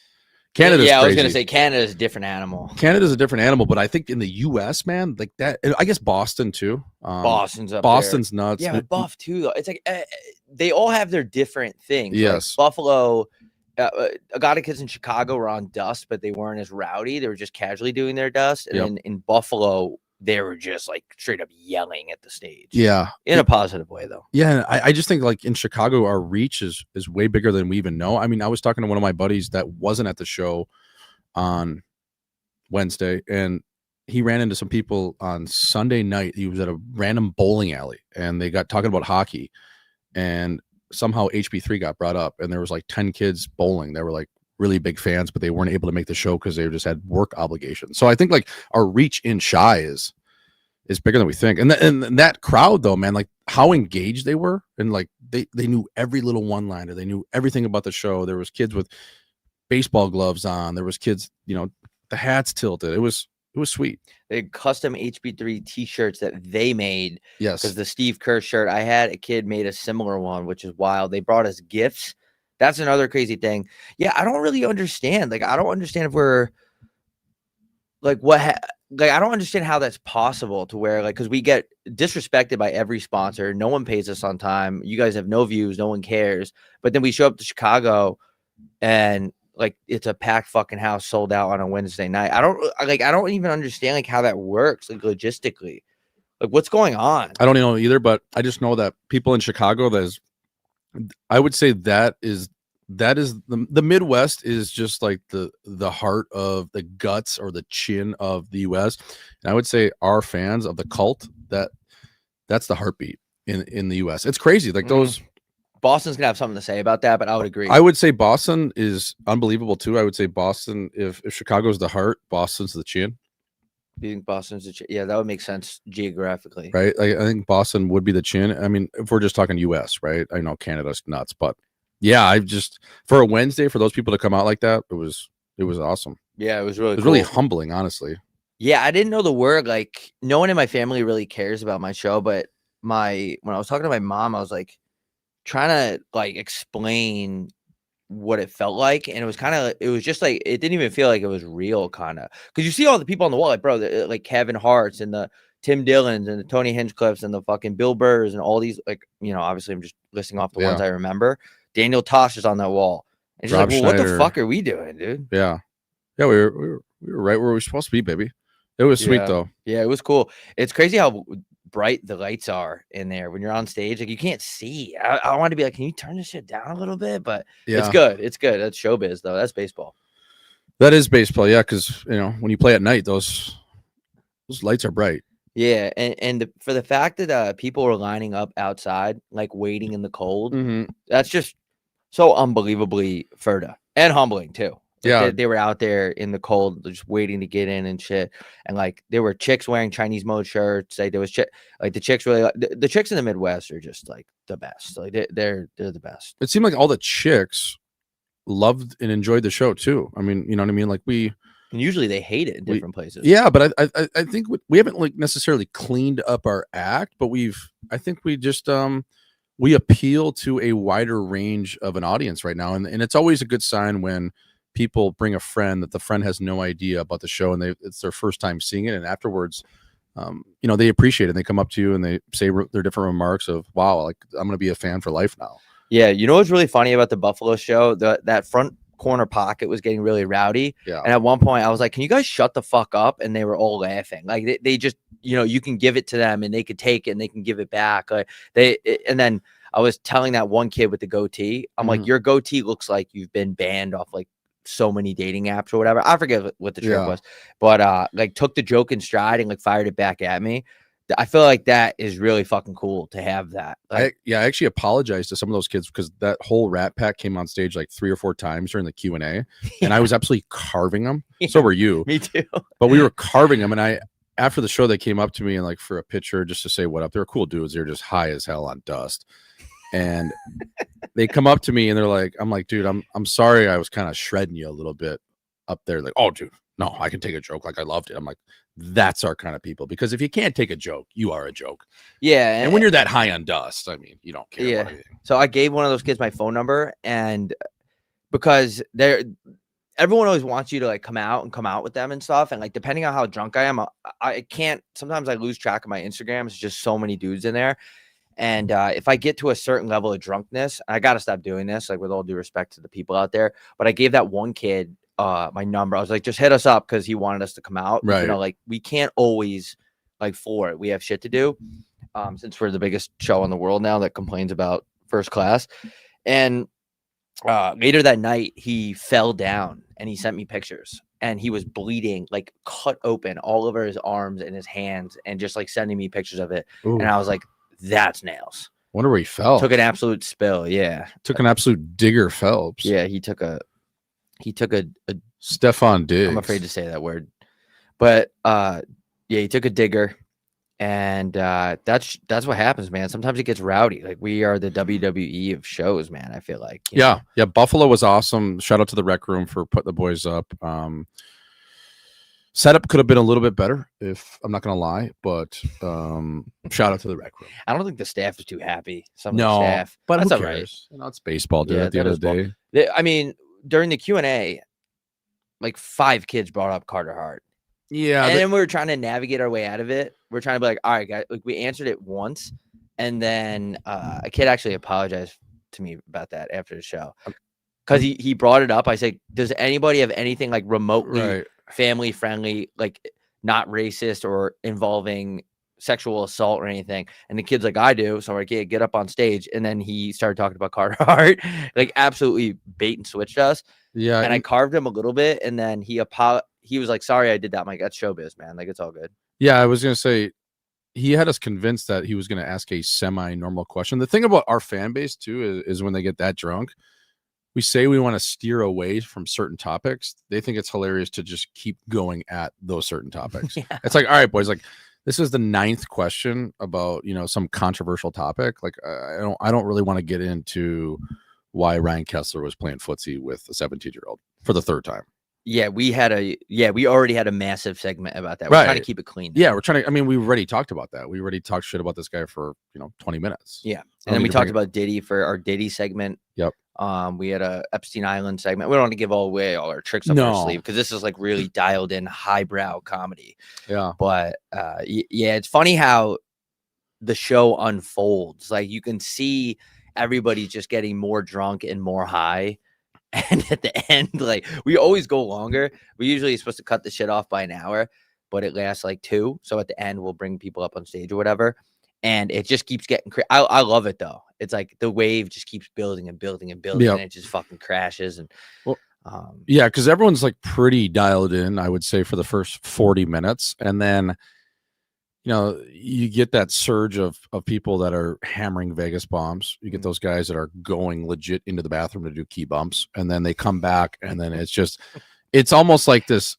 Canada's I was crazy. going to say Canada's a different animal. Canada's a different animal, but I think in the U.S., man, like that, I guess Boston too. Boston's Boston's nuts. Yeah, but Buff too, though. It's like they all have their different things. Yes. Like Buffalo, kids in Chicago were on dust, but they weren't as rowdy. They were just casually doing their dust. And then in Buffalo, they were just like straight up yelling at the stage. Yeah. In a positive way, though. Yeah. I just think like in Chicago, our reach is way bigger than we even know. I mean, I was talking to one of my buddies that wasn't at the show on Wednesday, and he ran into some people on Sunday night. He was at a random bowling alley, and they got talking about hockey, and somehow HB3 got brought up, and there was like 10 kids bowling. They were like really big fans, but they weren't able to make the show because they just had work obligations. So I think like our reach in Chi is bigger than we think. And that crowd though, man, like how engaged they were, and like they knew every little one-liner. They knew everything about the show. There was kids with baseball gloves on. There was kids, the hats tilted. It was sweet. They had custom HB3 t-shirts that they made. Yes. Because the Steve Kerr shirt, I had a kid made a similar one, which is wild. They brought us gifts. That's another crazy thing. Yeah, I don't really understand. Like, I don't understand if we're like I don't understand how that's possible to where, like, because we get disrespected by every sponsor. No one pays us on time. You guys have no views. No one cares. But then we show up to Chicago and like it's a packed fucking house, sold out on a Wednesday night. I don't even understand like how that works, like logistically. Like, what's going on? I don't know either, but I just know that people in Chicago, I would say that is the Midwest is just like the heart of the guts or the chin of the US. And I would say our fans of the cult, that's the heartbeat in the US. It's crazy. Like those Boston's gonna have something to say about that, but I would agree. I would say Boston is unbelievable too. I would say Boston, if Chicago's the heart, Boston's the chin. Do you think Boston's yeah, that would make sense geographically. Right. I think Boston would be the chin. I mean, if we're just talking US, right? I know Canada's nuts, but yeah, I just for a Wednesday for those people to come out like that, it was awesome. Yeah, it was really really humbling, honestly. Yeah, I didn't know the word. Like, no one in my family really cares about my show, but when I was talking to my mom, I was like trying to like explain what it felt like, and it was just like it didn't even feel like it was real, kind of, because you see all the people on the wall, like bro, like Kevin Hart's and the Tim Dillons and the Tony Hinchcliffes and the fucking Bill Burrs and all these, like, you know, obviously I'm just listing off the ones I remember. Daniel Tosh is on that wall, and she's like, well, what the fuck are we doing, dude? Yeah, we were right where we were supposed to be, baby. It was sweet though. Yeah, it was cool. It's crazy how bright the lights are in there when you're on stage. Like, you can't see. I want to be like, can you turn this shit down a little bit? But it's good. It's good. That's showbiz though. That's baseball. That is baseball, yeah. Because you know when you play at night, those lights are bright. Yeah, and for the fact that people were lining up outside, like waiting in the cold, that's just so unbelievably further and humbling too. Like they were out there in the cold, just waiting to get in and shit. And like there were chicks wearing Chinese mode shirts. Like there was like the chicks really, the chicks in the Midwest are just like the best. Like they're the best. It seemed like all the chicks loved and enjoyed the show too. I mean, you know what I mean? Like and usually they hate it in different places. Yeah, but I think we haven't like necessarily cleaned up our act, but I think we just we appeal to a wider range of an audience right now, and it's always a good sign when people bring a friend that the friend has no idea about the show and it's their first time seeing it, and afterwards you know, they appreciate it and they come up to you and they say their different remarks of, wow, like I'm gonna be a fan for life now. Yeah, you know what's really funny about the Buffalo show? That front corner pocket was getting really rowdy. Yeah. And at one point I was like, can you guys shut the fuck up? And they were all laughing. Like they just, you know, you can give it to them and they could take it and they can give it back. Like and then I was telling that one kid with the goatee, I'm like, your goatee looks like you've been banned off like so many dating apps or whatever. I forget what the trick was, but like took the joke in stride and like fired it back at me. I feel like that is really fucking cool to have that. Like, I actually apologized to some of those kids because that whole Rat Pack came on stage like 3 or 4 times during the Q&A, and I was absolutely carving them. So were you. Me too. But we were carving them, and after the show, they came up to me and like for a picture just to say what up. They were cool dudes. They were just high as hell on dust. And they come up to me and they're like, I'm like, dude, I'm sorry I was kind of shredding you a little bit up there. Like, oh, dude, no, I can take a joke. Like, I loved it. I'm like, that's our kind of people, because if you can't take a joke, you are a joke. Yeah. And when you're that high on dust, I mean, you don't care about anything. So I gave one of those kids my phone number, and because everyone always wants you to like come out with them and stuff. And like, depending on how drunk I am, I can't, sometimes I lose track of my Instagram. It's just so many dudes in there. And if I get to a certain level of drunkenness, I got to stop doing this, like with all due respect to the people out there. But I gave that one kid my number. I was like, just hit us up, because he wanted us to come out. Right. You know, like we can't always like for it. We have shit to do. Since we're the biggest show in the world now that complains about first class. And later that night, he fell down and he sent me pictures, and he was bleeding, like cut open all over his arms and his hands, and just like sending me pictures of it. Ooh. And I was like, that's nails. Wonder where he fell. Took an absolute spill. Yeah. Took an absolute Digger Phelps. Yeah. He took a Stefan Diggs. I'm afraid to say that word, but yeah, he took a digger, and that's what happens, man. Sometimes it gets rowdy. Like, we are the WWE of shows, man. I feel like. Yeah. Buffalo was awesome. Shout out to the Rec Room for putting the boys up. Setup could have been a little bit better, if I'm not gonna lie, but shout out to the Rec Room. I don't think the staff is too happy. Some of the staff, but that's all right. You know, it's baseball, dude. At the end of the day, I mean, during the Q&A, like 5 kids brought up Carter Hart. Yeah, and then we were trying to navigate our way out of it. We're trying to be like, all right, guys, like we answered it once, and then a kid actually apologized to me about that after the show, because he brought it up. I said, does anybody have anything like remotely family friendly, like not racist or involving sexual assault or anything? And the kid's like, I do. So I'm like, yeah, get up on stage. And then he started talking about Carter Hart, like absolutely bait and switched us. Yeah. And I carved him a little bit, and then he was like, sorry I did that. I'm like, that's showbiz, man. Like, it's all good. Yeah, I was gonna say he had us convinced that he was going to ask a semi-normal question. The thing about our fan base too is when they get that drunk, we say we want to steer away from certain topics. They think it's hilarious to just keep going at those certain topics. Yeah. It's like, all right, boys, like this is the 9th question about, some controversial topic. Like, I don't really want to get into why Ryan Kessler was playing footsie with a 17-year-old for the 3rd time. Yeah, we already had a massive segment about that. We're trying to keep it clean. Yeah, we're trying to. I mean, we already talked about that. We already talked shit about this guy for 20 minutes. Yeah, and then we talked about Diddy for our Diddy segment. Yep. We had a Epstein Island segment. We don't want to give all our tricks up our sleeve because this is like really dialed in highbrow comedy. Yeah. But yeah, it's funny how the show unfolds. Like you can see everybody just getting more drunk and more high. And at the end, like we always go longer. We usually supposed to cut the shit off by an hour, but it lasts like 2. So at the end, we'll bring people up on stage or whatever. And it just keeps getting I love it though. It's like the wave just keeps building and building and building, and it just fucking crashes. And yeah, because everyone's like pretty dialed in, I would say, for the first 40 minutes. And then you get that surge of people that are hammering Vegas bombs. You get those guys that are going legit into the bathroom to do key bumps, and then they come back, and then it's almost like this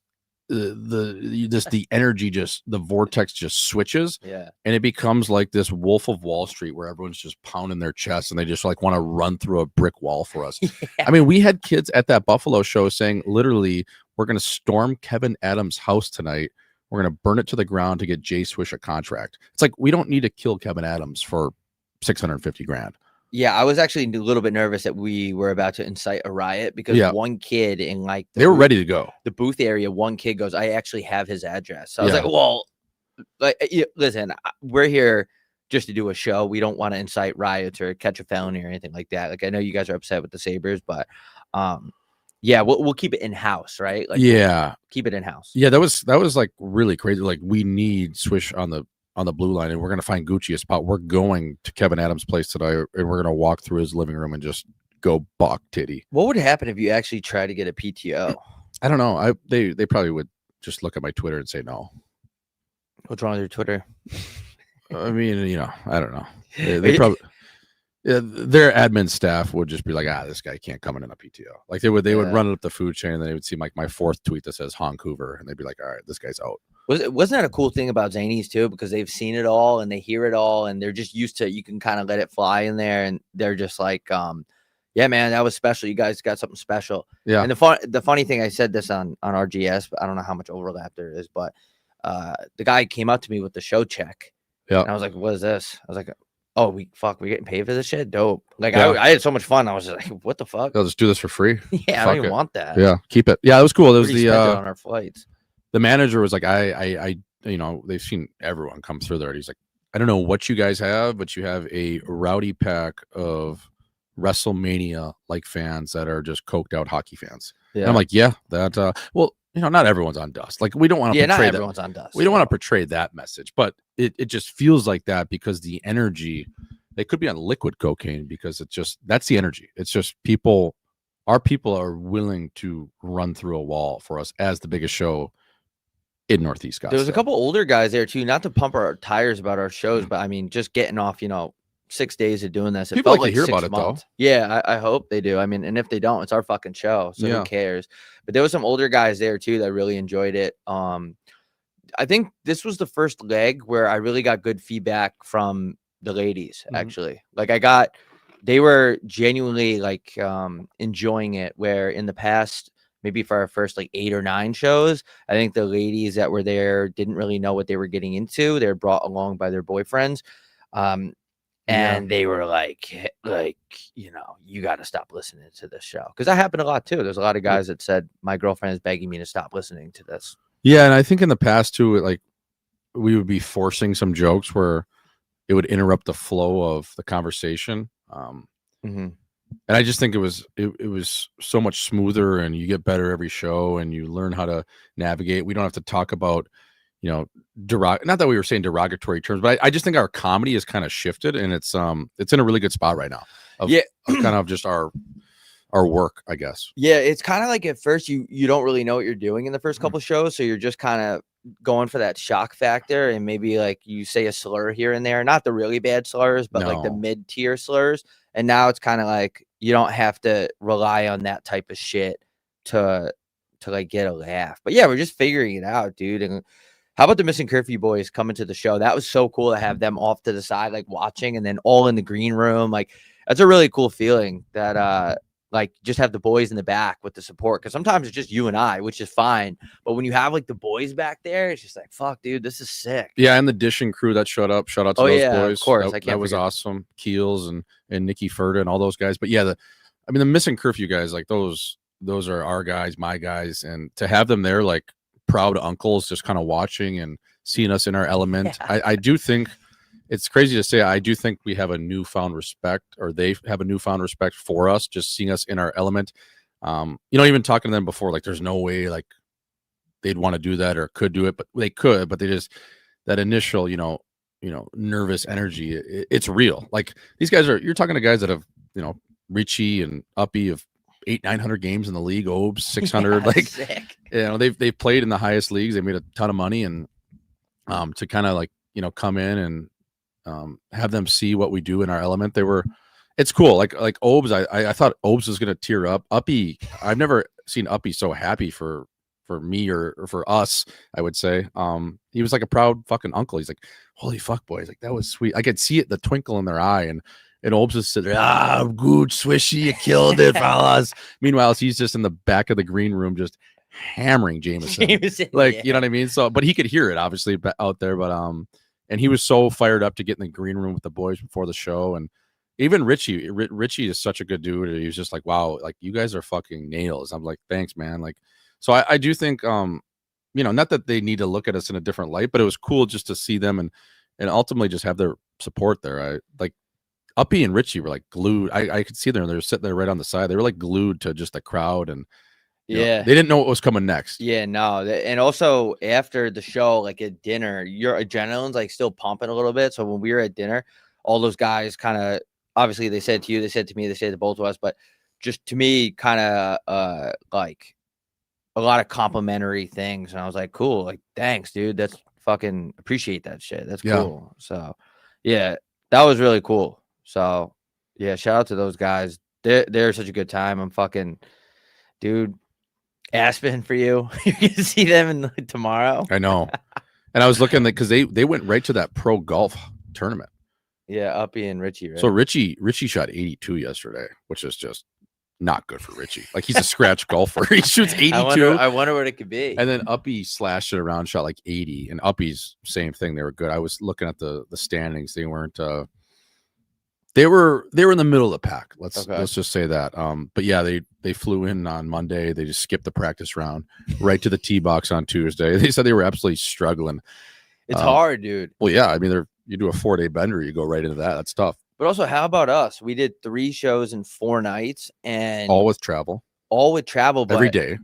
the energy the vortex just switches, and it becomes like this Wolf of Wall Street where everyone's just pounding their chest and they just like want to run through a brick wall for us. I mean, we had kids at that Buffalo show saying literally, we're going to storm Kevin Adams' house tonight. We're going to burn it to the ground to get Jay Swish a contract. It's like, we don't need to kill Kevin Adams for $650,000. Yeah, I was actually a little bit nervous that we were about to incite a riot because one kid in like they were ready to go. The booth area, one kid goes, I actually have his address. So I was like, well, listen, we're here just to do a show. We don't want to incite riots or catch a felony or anything like that. Like I know you guys are upset with the Sabres, but yeah, we'll keep it in house, right? Like, we'll keep it in house. Yeah, that was like really crazy. Like we need Swish on the blue line, and we're gonna find Gucci a spot. We're going to Kevin Adams' place today, and we're gonna walk through his living room and just go buck titty. What would happen if you actually try to get a PTO? I don't know. They probably would just look at my Twitter and say no. What's wrong with your Twitter? I mean, I don't know. They probably. Their admin staff would just be like, this guy can't come in a PTO. Like they would run it up the food chain, and then they would see like my 4th tweet that says Honk Hoover, and they'd be like, all right, this guy's out. Wasn't that a cool thing about Zanies too? Because they've seen it all and they hear it all, and they're just used to, you can kind of let it fly in there, and they're just like, yeah, man, that was special. You guys got something special. Yeah. And the funny thing, I said this on RGS, but I don't know how much overlap there is, but the guy came up to me with the show check. Yeah. And I was like, what is this? I was like, oh, we're getting paid for this shit? Dope. Like I had so much fun. I was just like, what the fuck? I'll just do this for free. Yeah, I don't even want that. Yeah, keep it. Yeah, it was cool. It was on our flights. The manager was like, I they've seen everyone come through there. He's like, I don't know what you guys have, but you have a rowdy pack of WrestleMania like fans that are just coked out hockey fans. Yeah. And I'm like, yeah, that well, not everyone's on dust. Like we don't want to portray not everyone's on dust. We don't want to portray that message, but it just feels like that because the energy, they could be on liquid cocaine because that's the energy. It's just our people are willing to run through a wall for us as the biggest show in Northeast Scottsdale. There was a couple older guys there too, not to pump our tires about our shows, but I mean, just getting off, 6 days of doing this. People like to hear about it though. Yeah, I hope they do. I mean, and if they don't, it's our fucking show, so who cares? But there was some older guys there too that really enjoyed it. I think this was the first leg where I really got good feedback from the ladies. Actually, like they were genuinely like enjoying it. Where in the past, maybe for our first like 8 or 9 shows, I think the ladies that were there didn't really know what they were getting into. They were brought along by their boyfriends. And they were like, you got to stop listening to this show. Because that happened a lot too. There's a lot of guys that said, my girlfriend is begging me to stop listening to this. Yeah. And I think in the past too, like we would be forcing some jokes where it would interrupt the flow of the conversation. And I just think it was so much smoother, and you get better every show, and you learn how to navigate. We don't have to talk about, not that we were saying derogatory terms, but I just think our comedy has kind of shifted, and it's in a really good spot right now. Kind of just our our work, I guess. Yeah, it's kind of like at first you don't really know what you're doing in the first couple shows, so you're just kind of going for that shock factor, and maybe like you say a slur here and there, not the really bad slurs, but like the No. mid-tier slurs. And now it's kind of like you don't have to rely on that type of shit to like get a laugh. But yeah, we're just figuring it out, dude. And how about the Missing Curfew boys coming to the show? That was so cool to have them off to the side, like watching, and then all in the green room. Like that's a really cool feeling that like just have the boys in the back with the support, because sometimes it's just you and I, which is fine, but when you have like the boys back there, it's just like, fuck, dude, this is sick. Yeah, and the dishing crew that showed up, shout out to those boys. Of course, that was awesome. Keels and Nikki Ferda and all those guys. But yeah, the Missing Curfew guys, like those are our guys, my guys, and to have them there, like proud uncles, just kind of watching and seeing us in our element. Yeah. I do think it's crazy to say. I do think we have a newfound respect, or they have a newfound respect for us, just seeing us in our element. Even talking to them before, like there's no way like they'd want to do that or could do it, but they could. But they just that initial, nervous energy. It's real. Like these guys you're talking to guys that have, Richie and Uppy of 800-900 games in the league, Obes 600. Like sick. They've played in the highest leagues. They made a ton of money, and to kind of like come in and have them see what we do in our element. It's cool. Like Obes, I thought Obes was gonna tear up. Uppy, I've never seen Uppy so happy for me or for us, I would say. He was like a proud fucking uncle. He's like, holy fuck, boys, like that was sweet. I could see it, the twinkle in their eye, and Obes is sitting there, good, swishy, you killed it, fellas. Meanwhile, he's just in the back of the green room, just hammering Jameson. Like, yeah. You know what I mean? So, but he could hear it obviously out there, but and he was so fired up to get in the green room with the boys before the show. And even Richie is such a good dude. He was just like, wow, like you guys are fucking nails. I'm like, thanks, man. Like, so I do think, not that they need to look at us in a different light, but it was cool just to see them and ultimately just have their support there. I like Uppy and Richie were like glued. I could see them. They were sitting there right on the side. They were like glued to just the crowd, and they didn't know what was coming next. Yeah, no. And also after the show, like at dinner, your adrenaline's like still pumping a little bit. So when we were at dinner, all those guys kind of, obviously they said to you, they said to me, they said to both of us, but just to me, kind of like a lot of complimentary things. And I was like, cool. Like, thanks, dude. That's fucking appreciate that shit. That's cool. So yeah, that was really cool. So yeah, shout out to those guys. They're such a good time. I'm fucking, dude, Aspen for you. You can see them tomorrow. I know. And I was looking because they went right to that pro golf tournament. Yeah, Uppy and Richie, right? So Richie shot 82 yesterday, which is just not good for Richie. Like he's a scratch golfer. He shoots 82. I wonder what it could be. And then Uppy slashed it around, shot like 80. And Uppy's same thing. They were good. I was looking at the standings. They weren't they were in the middle of the pack. Let's just say that. But yeah, they flew in on Monday. They just skipped the practice round right to the tee box on Tuesday. They said they were absolutely struggling. It's hard, dude. Well, yeah. I mean, you do a 4-day bender, you go right into that. That's tough. But also, how about us? We did 3 shows in 4 nights, and all with travel. But every day.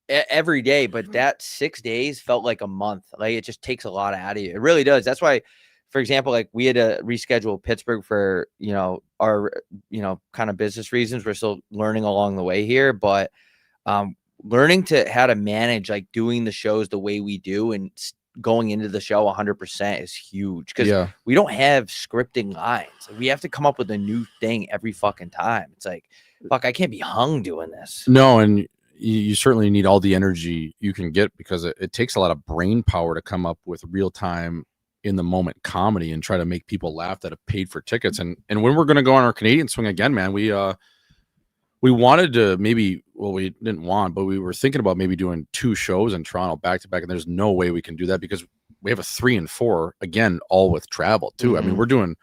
Every day. But that 6 days felt like a month. Like it just takes a lot out of you. It really does. That's why, for example, like we had to reschedule Pittsburgh for, our, kind of business reasons. We're still learning along the way here, but learning how to manage like doing the shows the way we do and going into the show 100% is huge, because we don't have scripting lines. We have to come up with a new thing every fucking time. It's like, fuck, I can't be hung doing this. No, and you certainly need all the energy you can get, because it takes a lot of brain power to come up with real time in the moment comedy and try to make people laugh that have paid for tickets. And when we're going to go on our Canadian swing again, man, we wanted to we didn't want, but we were thinking about maybe doing 2 shows in Toronto back to back. And there's no way we can do that, because we have a 3 and 4 again, all with travel too. Mm-hmm. I mean, we're doing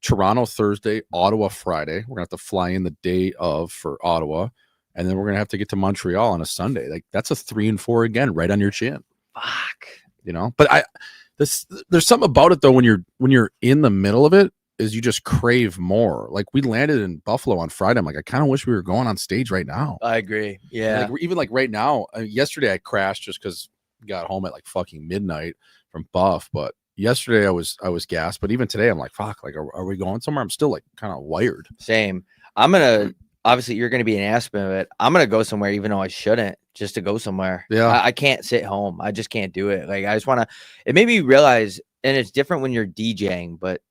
Toronto Thursday, Ottawa Friday. We're gonna have to fly in the day of for Ottawa. And then we're gonna have to get to Montreal on a Sunday. Like that's a 3 and 4 again, right on your chin. Fuck. But there's something about it though, when you're in the middle of it, is you just crave more. Like we landed in Buffalo on Friday. I'm like, I kind of wish we were going on stage right now. I agree. Yeah. Like, even like right now, yesterday I crashed just because got home at like fucking midnight from Buff. But yesterday I was gassed. But even today I'm like, fuck, like, are we going somewhere? I'm still like kind of wired. Same. I'm obviously you're going to be an Aspen of it. I'm going to go somewhere, even though I shouldn't, just to go somewhere. Yeah. I can't sit home. I just can't do it. Like, I just want to, it made me realize, and it's different when you're DJing, but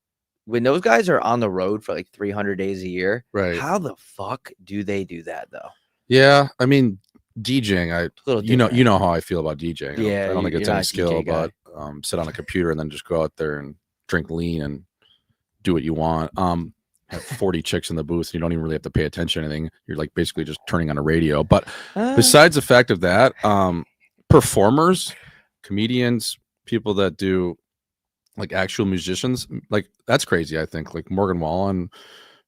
when those guys are on the road for like 300 days a year, Right. how the fuck do they do that though? Yeah. I mean, DJing, you know how I feel about DJing. Yeah, I don't think it's any skill, DJ guy. but sit on a computer and then just go out there and drink lean and do what you want. Have 40 chicks in the booth. And you don't even really have to pay attention to anything. You're like basically just turning on a radio. But besides the fact of that, performers, comedians, people that do like actual musicians, like that's crazy. I think like Morgan Wallen,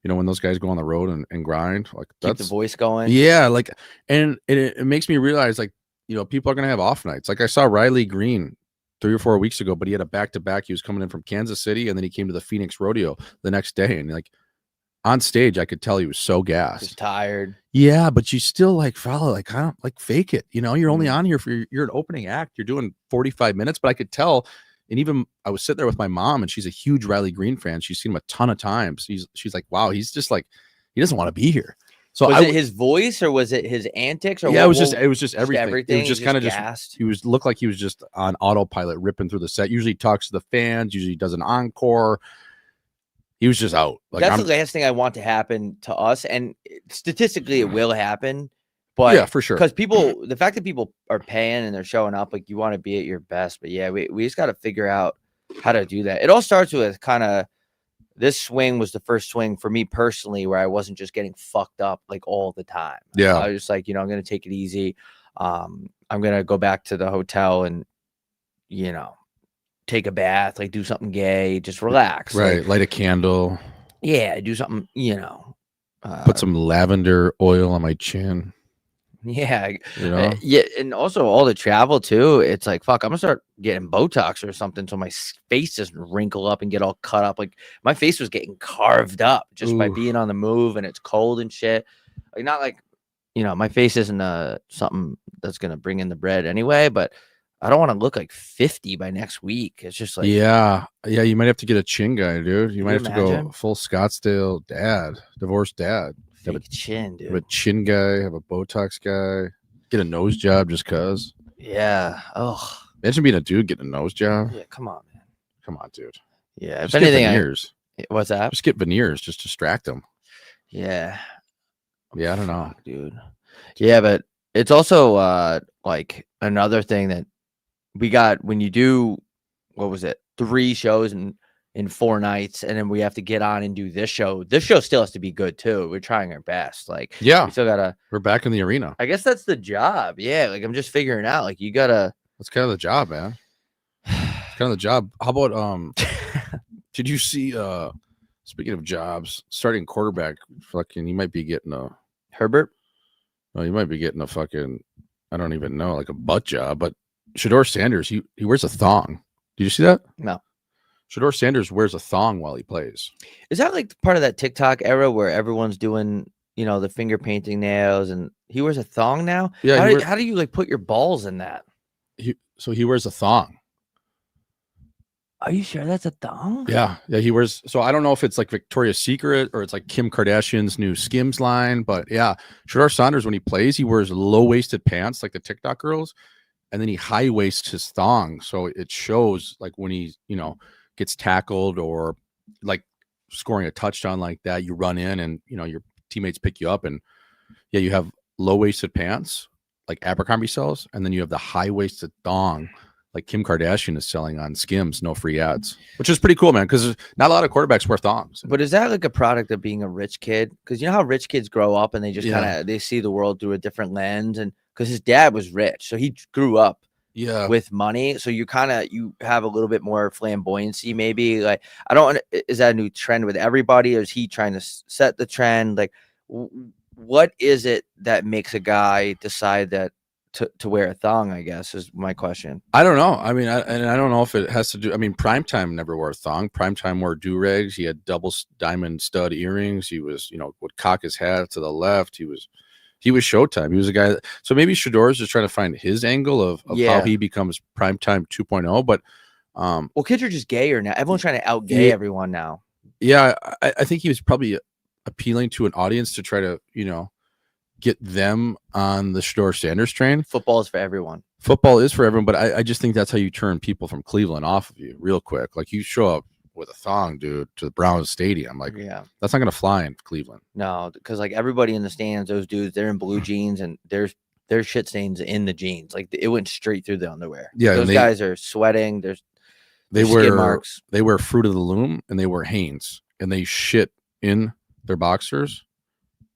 you know, when those guys go on the road and grind, like Keep that's the voice going. yeah. Like, and it makes me realize like, you know, people are going to have off nights. Like I saw Riley Green 3 or 4 weeks ago, but he had a back-to-back. He was coming in from Kansas City and then he came to the Phoenix Rodeo the next day. And like on stage, I could tell he was so gassed. Just tired. Yeah, but you still like follow, like, I don't like fake it. You know, you're only on here for you're an opening act. You're doing 45 minutes, but I could tell. And even I was sitting there with my mom and she's a huge Riley Green fan. She's seen him a ton of times. She's like, wow, he's just like, he doesn't want to be here. So was it his voice or was it his antics? Or yeah, it was just everything. It was just kind of gassed. He looked like he was just on autopilot ripping through the set. Usually talks to the fans, usually does an encore. He was just out. Like, that's the last thing I want to happen to us. And statistically, it will happen. But yeah, for sure. Because the fact that people are paying and they're showing up, like you want to be at your best. But yeah, we just got to figure out how to do that. It all starts with kind of, this swing was the first swing for me personally where I wasn't just getting fucked up like all the time. Yeah. I was just like, you know, I'm going to take it easy. I'm going to go back to the hotel and, you know, take a bath, like do something gay, just relax. Right. Like, light a candle. Yeah. Do something, you know. Put some lavender oil on my chin. Yeah. You know? Yeah. And also all the travel too. It's like, fuck, I'm gonna start getting Botox or something so my face doesn't wrinkle up and get all cut up. Like my face was getting carved up just by being on the move and it's cold and shit. Like, not like, you know, my face isn't something that's gonna bring in the bread anyway, but I don't want to look like 50 by next week. It's just like, yeah, you might have to get a chin guy, dude. You might have to go full Scottsdale divorced dad. Have a chin, dude. Have a chin guy, have a Botox guy, get a nose job just cause. Yeah. Oh, imagine being a dude getting a nose job. Yeah, come on, man. Come on, dude. Yeah. Just if anything, veneers. What's that? Just get veneers, just distract them. Yeah. Yeah, I don't know, dude. Yeah, but it's also like another thing that we got when you do, what was it, 3 shows in 4 nights, and then we have to get on and do this show. This show still has to be good too. We're trying our best. Like, yeah, we still gotta. We're back in the arena. I guess that's the job. Yeah, like I'm just figuring out. Like you gotta. That's kind of the job, man. It's kind of the job. How about did you see? Speaking of jobs, starting quarterback, fucking, you might be getting a Herbert. No, you might be getting a fucking, I don't even know, like a butt job. But Shedeur Sanders, he wears a thong. Did you see that? No. Shedeur Sanders wears a thong while he plays. Is that like part of that TikTok era where everyone's doing, you know, the finger painting nails and he wears a thong now? Yeah. How do you like put your balls in that? So he wears a thong. Are you sure that's a thong? Yeah. He wears. So I don't know if it's like Victoria's Secret or it's like Kim Kardashian's new Skims line, but yeah, Shedeur Sanders, when he plays, he wears low-waisted pants like the TikTok girls, and then he high waists his thong, so it shows like when he, you know, gets tackled or like scoring a touchdown like that, you run in and, you know, your teammates pick you up, and yeah, you have low-waisted pants like Abercrombie sells, and then you have the high-waisted thong like Kim Kardashian is selling on Skims, no free ads, which is pretty cool, man, because not a lot of quarterbacks wear thongs. But is that like a product of being a rich kid? Because you know how rich kids grow up and they just kind of, they see the world through a different lens, and because his dad was rich, so he grew up with money, so you have a little bit more flamboyancy, maybe. Like, I don't, is that a new trend with everybody, or is he trying to set the trend? Like, what is it that makes a guy decide that to wear a thong, I guess, is my question. I don't know. I mean, I don't know if it has to do. I mean, Primetime never wore a thong. Primetime wore do-rags. He had double diamond stud earrings. He was, you know, would cock his hat to the left. He was Showtime. He was a guy so maybe Shedeur is just trying to find his angle of how he becomes Primetime 2.0. But well, kids are just gayer now. Everyone's trying to out gay everyone now. Yeah, I think he was probably appealing to an audience to try to, get them on the Shedeur Sanders train. Football is for everyone. Football is for everyone, but I just think that's how you turn people from Cleveland off of you real quick. Like, you show up with a thong, dude, to the Browns Stadium. Like, Yeah, that's not going to fly in Cleveland. no, because like everybody in the stands, those dudes, they're in blue jeans and there's shit stains in the jeans. Like it went straight through the underwear. Yeah, those guys are sweating. There's skid wear marks. They wear Fruit of the Loom and they wear Hanes and they shit in their boxers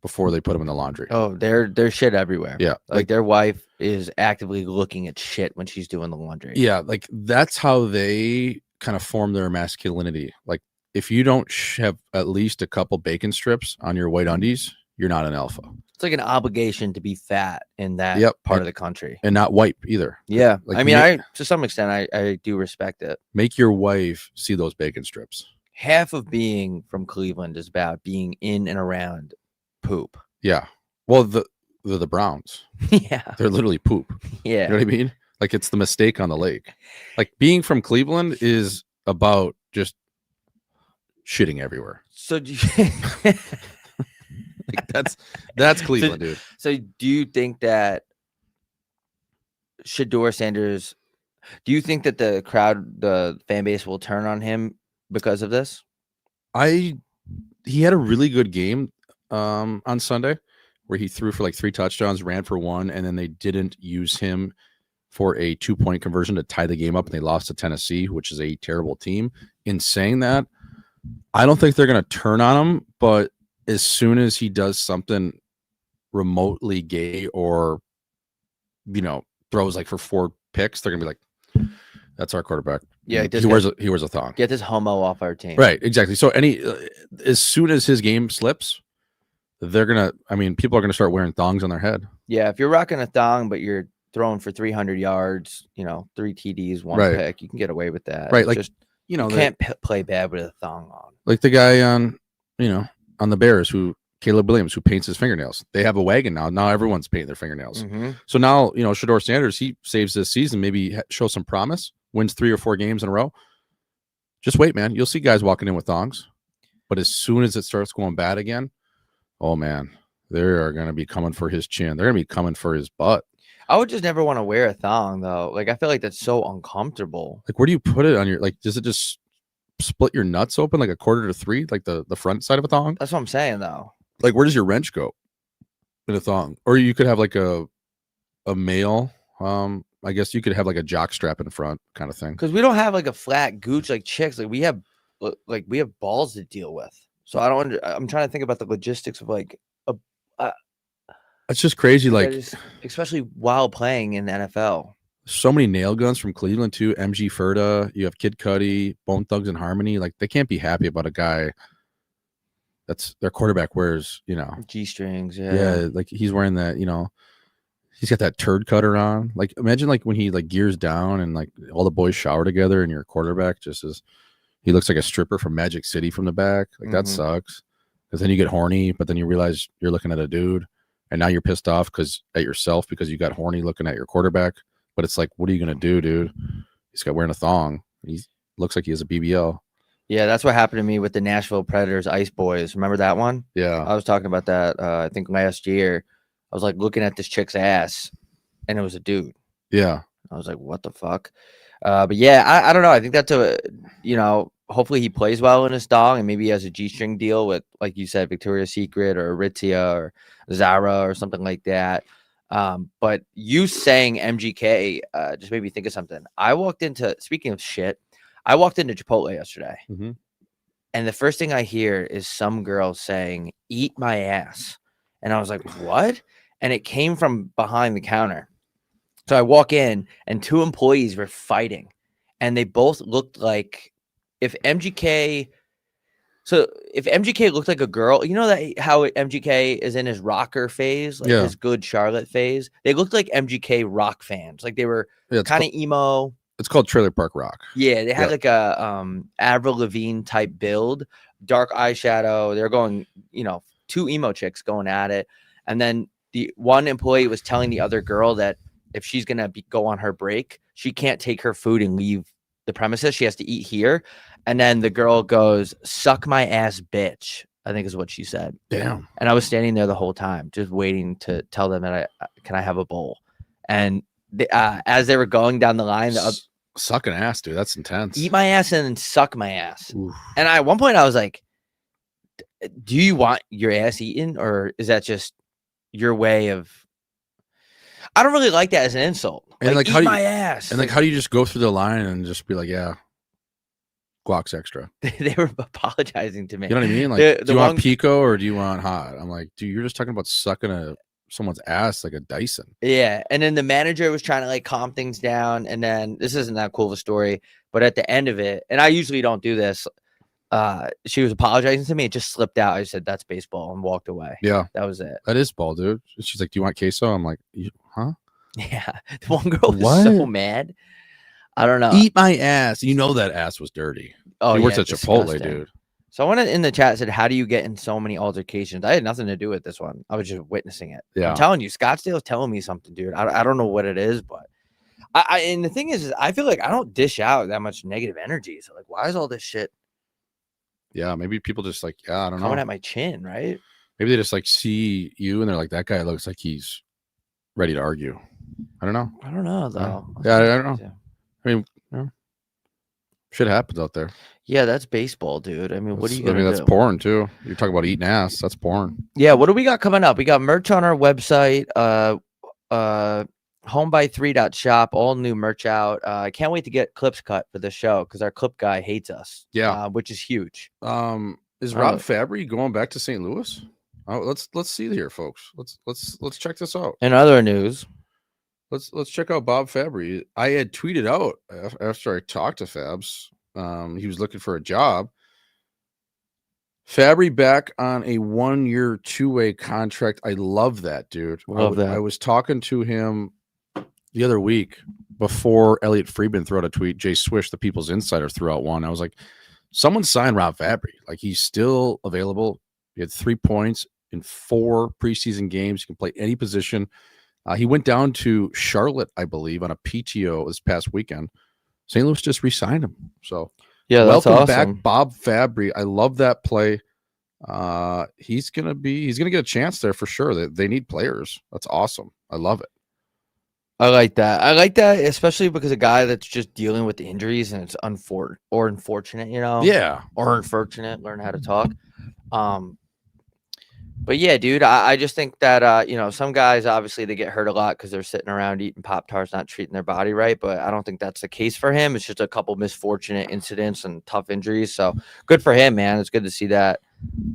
before they put them in the laundry. Oh, there's shit everywhere. Yeah, like their wife is actively looking at shit when she's doing the laundry. Yeah, like that's how they kind of form their masculinity. Like, if you don't have at least a couple bacon strips on your white undies, you're not an alpha. It's like an obligation to be fat in that part of the country and not wipe either. Yeah, like, I mean, to some extent, I do respect it. Make your wife see those bacon strips. Half of being from Cleveland is about being in and around poop. Yeah, well, the Browns. Yeah, they're literally poop. Yeah, you know what I mean? Like, it's the mistake on the lake. Like, being from Cleveland is about just shitting everywhere. So do you like that's Cleveland, dude. So do you think that Shedeur Sanders, do you think that the crowd, the fan base will turn on him because of this? He had a really good game on Sunday where he threw for like 3 touchdowns, ran for 1, and then they didn't use him for a 2-point conversion to tie the game up, and they lost to Tennessee, which is a terrible team. In saying that, I don't think they're going to turn on him, but as soon as he does something remotely gay or, throws like for 4 picks, they're going to be like, that's our quarterback. Yeah, he wears a thong. Get this homo off our team. Right, exactly. So as soon as his game slips, people are gonna start wearing thongs on their head. Yeah, if you're rocking a thong but you're throwing for 300 yards, 3 TDs, 1 pick, you can get away with that. Right, it's like just, you can't play bad with a thong on. Like the guy on the Bears, Caleb Williams, who paints his fingernails. They have a wagon now. Now everyone's painting their fingernails. Mm-hmm. So now Shedeur Sanders, he saves this season, maybe shows some promise, wins 3 or 4 games in a row. Just wait, man. You'll see guys walking in with thongs. But as soon as it starts going bad again, oh, man, they are going to be coming for his chin. They're going to be coming for his butt. I would just never want to wear a thong, though. Like, I feel like that's so uncomfortable. Like, where do you put it on your, like, does it just split your nuts open like a 2:45, like the front side of a thong? That's what I'm saying, though. Like, where does your wrench go in a thong? Or you could have like a male, I guess you could have like a jock strap in front kind of thing. Because we don't have like a flat gooch like chicks. Like we have balls to deal with. So I'm trying to think about the logistics of like it's just crazy. Like, especially while playing in the NFL. So many nail guns from Cleveland too. MG Ferda, you have Kid Cudi, Bone Thugs and Harmony. Like, they can't be happy about a guy that's their quarterback wears, G-strings. Yeah. Like, he's wearing that, he's got that turd cutter on. Like, imagine like when he like gears down and like all the boys shower together and your quarterback he looks like a stripper from Magic City from the back. Like, that sucks. Because then you get horny, but then you realize you're looking at a dude and now you're pissed off at yourself because you got horny looking at your quarterback. But it's like, what are you going to do, dude? He's got wearing a thong. He looks like he has a BBL. Yeah, that's what happened to me with the Nashville Predators Ice Boys. Remember that one? Yeah. I was talking about that, I think last year. I was like looking at this chick's ass and it was a dude. Yeah. I was like, what the fuck? But yeah, I don't know. I think that's hopefully he plays well in his thong and maybe he has a G-string deal with, like you said, Victoria's Secret or Aritzia or Zara or something like that. But you saying MGK just made me think of something. Speaking of shit, I walked into Chipotle yesterday, and the first thing I hear is some girl saying, "Eat my ass." And I was like, what? And it came from behind the counter. So I walk in, and 2 employees were fighting, and they both looked like if MGK looked like a girl, how MGK is in his rocker phase, like his good Charlotte phase. They looked like MGK rock fans. Like they were kind of emo. It's called Trailer Park Rock. Yeah, they had like a Avril Lavigne type build, dark eyeshadow. They're going, 2 emo chicks going at it. And then the one employee was telling the other girl that if she's going to go on her break, she can't take her food and leave the premises. She has to eat here. And then the girl goes, "Suck my ass, bitch." I think is what she said. Damn. And I was standing there the whole time, just waiting to tell them that can I have a bowl? And as they were going down the line, Sucking ass, dude. That's intense. Eat my ass and then suck my ass. Oof. And at one point I was like, do you want your ass eaten, or is that just your way of? I don't really like that as an insult. And like, eat how do you, my ass. And like, how do you just go through the line and just be like, yeah, guac's extra? They were apologizing to me. You know what I mean? Like, do you want pico or do you want hot? I'm like, dude, you're just talking about sucking someone's ass like a Dyson. Yeah. And then the manager was trying to like calm things down. And then this isn't that cool of a story, but at the end of it, and I usually don't do this, she was apologizing to me. It just slipped out. I said, that's baseball, and walked away. Yeah. That was it. That is ball, dude. She's like, do you want queso? I'm like, huh? Yeah. The one girl was so mad. I don't know. Eat my ass. You know that ass was dirty. Oh, he works at Chipotle, dude. Someone in the chat said, how do you get in so many altercations? I had nothing to do with this one. I was just witnessing it. Yeah. I'm telling you, Scottsdale's telling me something, dude. I don't know what it is, but and the thing is I feel like I don't dish out that much negative energy. So like, why is all this shit? Yeah, maybe people just like, I don't know. Coming at my chin, right? Maybe they just like see you and they're like, that guy looks like he's ready to argue. I don't know. I don't know, though. Yeah, I don't know. I mean, shit happens out there. Yeah, that's baseball, dude. I mean, what are you gonna do? That's porn too. You're talking about eating ass. That's porn. Yeah, what do we got coming up? We got merch on our website. Homebuy3.shop, all new merch out. I can't wait to get clips cut for the show because our clip guy hates us. Yeah, which is huge. Is Rob Fabry going back to St. Louis? Let's see here, folks. Let's check this out. In other news, let's check out Bob Fabry. I had tweeted out after I talked to Fabs. He was looking for a job. Fabry back on a 1-year, 2-way contract. I love that, dude. Love that. I was talking to him the other week before Elliot Friedman threw out a tweet. Jay Swish, the People's Insider, threw out one. I was like, someone signed Rob Fabry. Like, he's still available. He had 3 points in 4 preseason games. He can play any position. He went down to Charlotte, I believe, on a PTO this past weekend. St. Louis just re-signed him. So, yeah, that's welcome awesome. back, Bob Fabry. I love that play. He's gonna get a chance there for sure. They need players. That's awesome. I love it. I like that, especially because a guy that's just dealing with the injuries and it's unfortunate, you know. Yeah, or unfortunate. Learn how to talk. But yeah, dude, I just think that some guys obviously they get hurt a lot because they're sitting around eating Pop-Tarts, not treating their body right. But I don't think that's the case for him. It's just a couple misfortunate incidents and tough injuries. So good for him, man. It's good to see that.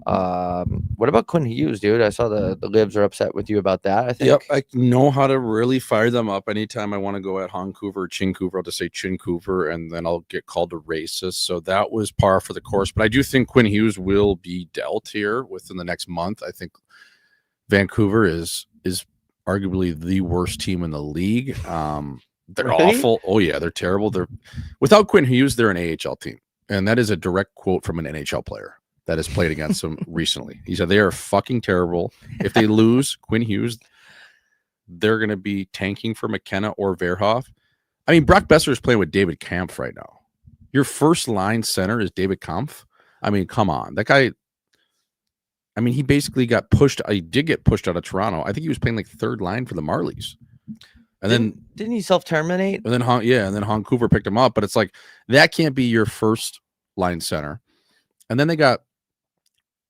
What about Quinn Hughes, dude? I saw the Libs are upset with you about that. I think. Yep, I know how to really fire them up. Anytime I want to go at Honcouver or Chincouver, I'll just say Chincouver, and then I'll get called a racist. So that was par for the course. But I do think Quinn Hughes will be dealt here within the next month. I think Vancouver is arguably the worst team in the league. They're awful. Oh yeah, they're terrible. They're without Quinn Hughes, they're an AHL team, and that is a direct quote from an NHL player that has played against them recently. He said they are fucking terrible. If they lose Quinn Hughes, they're going to be tanking for McKenna or Verhoff. I mean, Brock Besser is playing with David Kampf right now. Your first line center is David Kampf. I mean, come on. That guy, I mean, he basically got pushed. He did get pushed out of Toronto. I think he was playing like third line for the Marlies. And didn't he self-terminate? And then Vancouver picked him up. But it's like, that can't be your first line center. And then they got,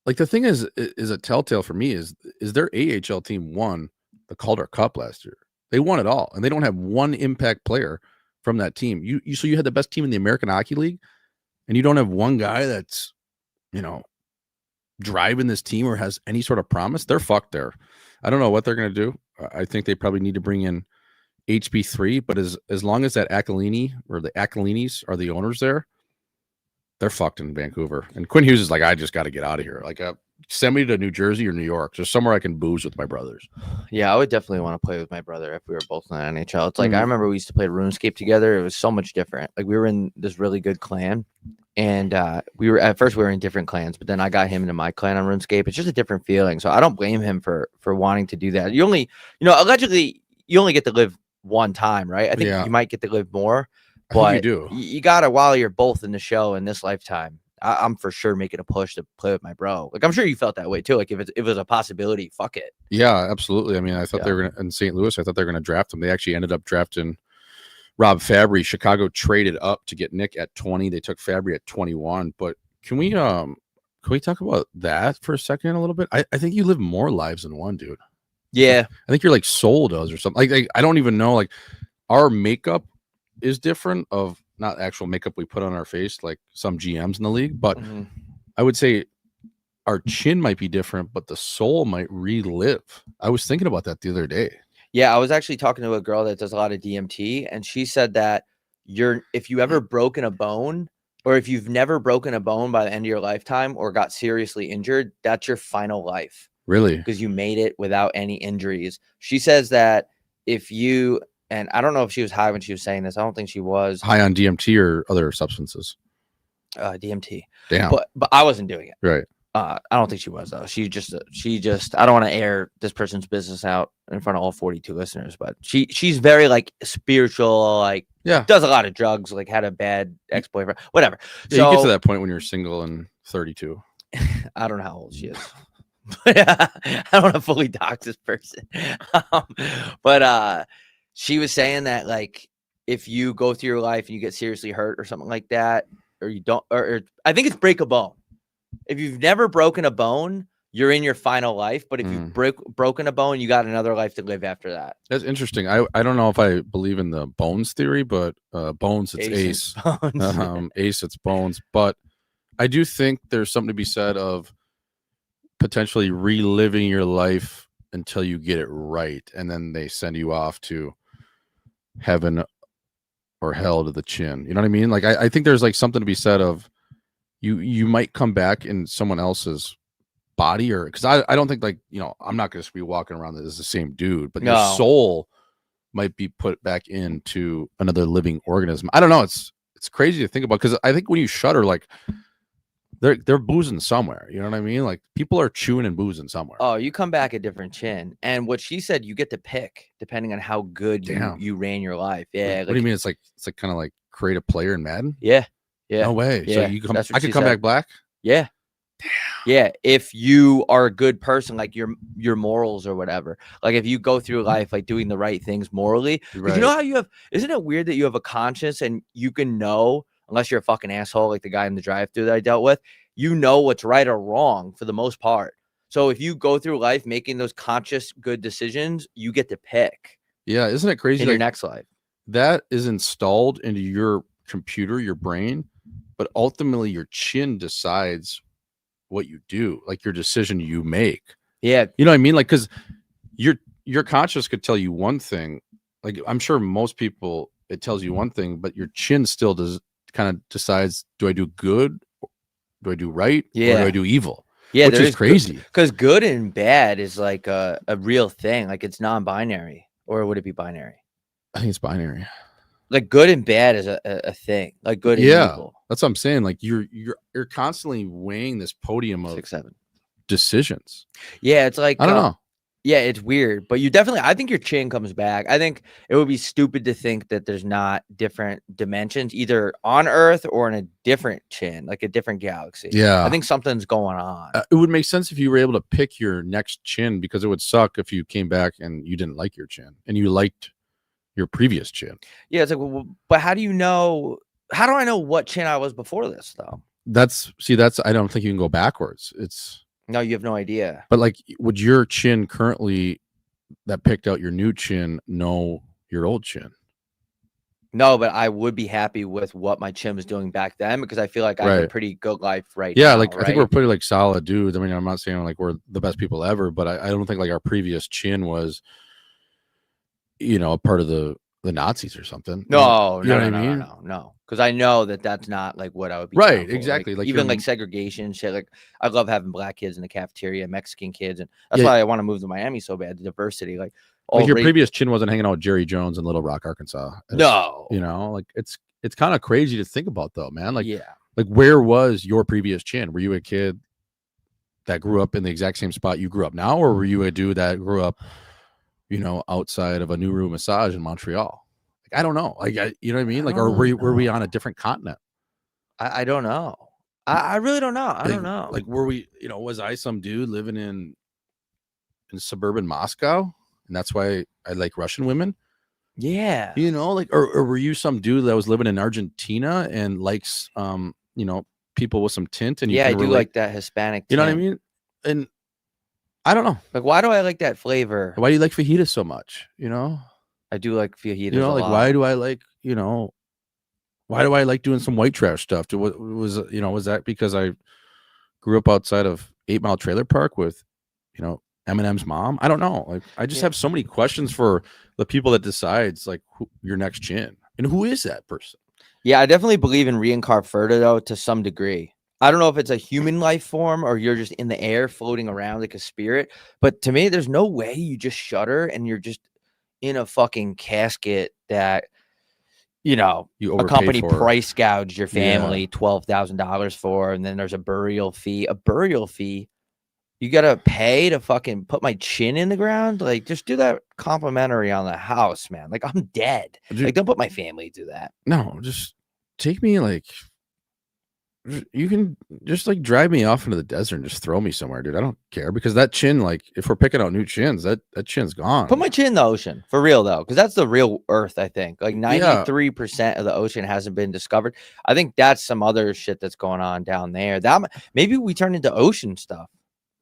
like, the thing is a telltale for me is their AHL team won the Calder Cup last year. They won it all, and they don't have one impact player from that team. So you had the best team in the American Hockey League, and you don't have one guy that's, driving this team or has any sort of promise. They're fucked there. I don't know what they're going to do. I think they probably need to bring in HB3, but as long as that Aquilini or the Aquilinis are the owners there, they're fucked in Vancouver. And Quinn Hughes is like, I just got to get out of here. Like, send me to New Jersey or New York. Just somewhere I can booze with my brothers. Yeah, I would definitely want to play with my brother if we were both in the NHL. It's like, I remember we used to play RuneScape together. It was so much different. Like, we were in this really good clan. And we were in different clans, but then I got him into my clan on RuneScape. It's just a different feeling. So I don't blame him for wanting to do that. You only, allegedly, you only get to live one time, right? I think you might get to live more. But you do. You gotta, while you're both in the show in this lifetime, I'm for sure making a push to play with my bro. Like I'm sure you felt that way too. Like if it was a possibility, fuck it. Yeah, absolutely. I mean, I thought Yeah. they were gonna, in St. Louis. I thought they were going to draft him. They actually ended up drafting Rob Fabry. Chicago traded up to get Nick at 20. They took Fabry at 21. But can we talk about that for a second a little bit? I think you live more lives than one, dude. Yeah. I think you're like soul does or something. Like I don't even know. Like our makeup is different of not actual makeup we put on our face like some GMs in the league, but I would say our chin might be different, but the soul might relive. I was thinking about that the other day. Yeah, I was actually talking to a girl that does a lot of DMT, and she said that if you ever broken a bone, or if you've never broken a bone by the end of your lifetime or got seriously injured, that's your final life. Really? Because you made it without any injuries. She says that if you, and I don't know if she was high when she was saying this. I don't think she was. High on DMT or other substances? DMT. Damn. But I wasn't doing it. Right. I don't think she was though. She just I don't want to air this person's business out in front of all 42 listeners, but she's very like spiritual, like does a lot of drugs, like had a bad ex-boyfriend, whatever. Yeah, so, you get to that point when you're single and 32. I don't know how old she is. I don't want to fully dox this person. But she was saying that like if you go through your life and you get seriously hurt or something like that, or you don't, or I think it's break a bone. If you've never broken a bone, you're in your final life. But if you've broken a bone, you got another life to live after that. That's interesting. I don't know if I believe in the bones theory, but bones, it's ace. Bones. Ace, it's bones. But I do think there's something to be said of potentially reliving your life until you get it right. And then they send you off to heaven or hell to the chin. You know what I mean? Like, I think there's like something to be said of you might come back in someone else's body, or because I don't think like, you know, I'm not going to be walking around as the same dude, but your soul might be put back into another living organism. I don't know. It's crazy to think about, because I think when you shudder, like they're boozing somewhere. You know what I mean? Like people are chewing and boozing somewhere. Oh, you come back a different chin. And what she said, you get to pick depending on how good you ran your life. Yeah. What do you mean? It's like kind of like create a player in Madden. Yeah. Yeah. No way. Yeah. So you come, I could come back black. Yeah. Damn. Yeah. If you are a good person, like your morals or whatever, like if you go through life, like doing the right things morally, right. You know how isn't it weird that you have a conscience and you can know, unless you're a fucking asshole, like the guy in the drive-thru that I dealt with, you know what's right or wrong for the most part. So if you go through life making those conscious good decisions, you get to pick. Yeah. Isn't it crazy? In your next life. That is installed into your computer, your brain, but ultimately your chin decides what you do, like your decision you make. Yeah. You know what I mean? Like, because your conscious could tell you one thing. Like, I'm sure most people, it tells you one thing, but your chin still does kind of decides, do I do good? Do I do right? Yeah. Or do I do evil? Yeah. Which is crazy. Because good and bad is like a real thing. Like it's non-binary. Or would it be binary? I think it's binary. Like good and bad is a thing. Like good and evil. That's what I'm saying. Like you're constantly weighing this podium of 6-7 decisions. Yeah, it's like I don't know. Yeah, it's weird, but I think your chin comes back. I think it would be stupid to think that there's not different dimensions, either on Earth or in a different chin, like a different galaxy. Yeah, I think something's going on. It would make sense if you were able to pick your next chin, because it would suck if you came back and you didn't like your chin and you liked your previous chin. Yeah, it's like, well, but how do you know? How do I know what chin I was before this, though? That's I don't think you can go backwards. No, you have no idea. But like, would your chin currently that picked out your new chin know your old chin? No, but I would be happy with what my chin was doing back then, because I feel like I have a pretty good life now. Yeah, like I think we're pretty like solid dudes. I mean, I'm not saying like we're the best people ever, but I don't think like our previous chin was, you know, a part of the Nazis or something. No, you know what I mean? No. Because I know that that's not like what I would be. Right, exactly. Like even like segregation shit. Like I love having black kids in the cafeteria, Mexican kids, and that's why I want to move to Miami so bad. The diversity, like your previous chin wasn't hanging out with Jerry Jones in Little Rock, Arkansas. No, you know, like it's kind of crazy to think about though, man. Like, like where was your previous chin? Were you a kid that grew up in the exact same spot you grew up now, or were you a dude that grew up, you know, outside of a New Room Massage in Montreal? Like, I don't know. Like, you know what I mean? Like, or were we on a different continent? I don't know. I really don't know. I don't know. Like, were we, was I some dude living in suburban Moscow, and that's why I like Russian women? Yeah. Like, or were you some dude that was living in Argentina and likes, people with some tint, and you Yeah, I can do relate? like that Hispanic You know what I tint. mean? And I don't know. Like, why do I like that flavor? Why do you like fajitas so much? I do like fajitas a Like, lot. why do I like, why do I like doing some white trash stuff? Was that because I grew up outside of 8 Mile Trailer Park with, Eminem's mom? I don't know. Like, I just have so many questions for the people that decides like your next chin, and who is that person? Yeah, I definitely believe in reincarnated though to some degree. I don't know if it's a human life form or you're just in the air floating around like a spirit, but to me, there's no way you just shudder and you're just in a fucking casket that You a overpaid company for. price gouged your family Yeah. $12,000 for, and then there's a burial fee. A burial fee, you gotta pay to fucking put my chin in the ground. Like, just do that complimentary on the house, man. Like, I'm dead. Like, don't put my family through that. No, just take me, like, you can just like drive me off into the desert and just throw me somewhere, dude. I don't care, because that chin, like, if we're picking out new chins, that chin's gone. Put my chin in the ocean for real though, because that's the real Earth. I think like Yeah. 93% of the ocean hasn't been discovered. I think that's some other shit that's going on down there. That maybe we turn into ocean stuff.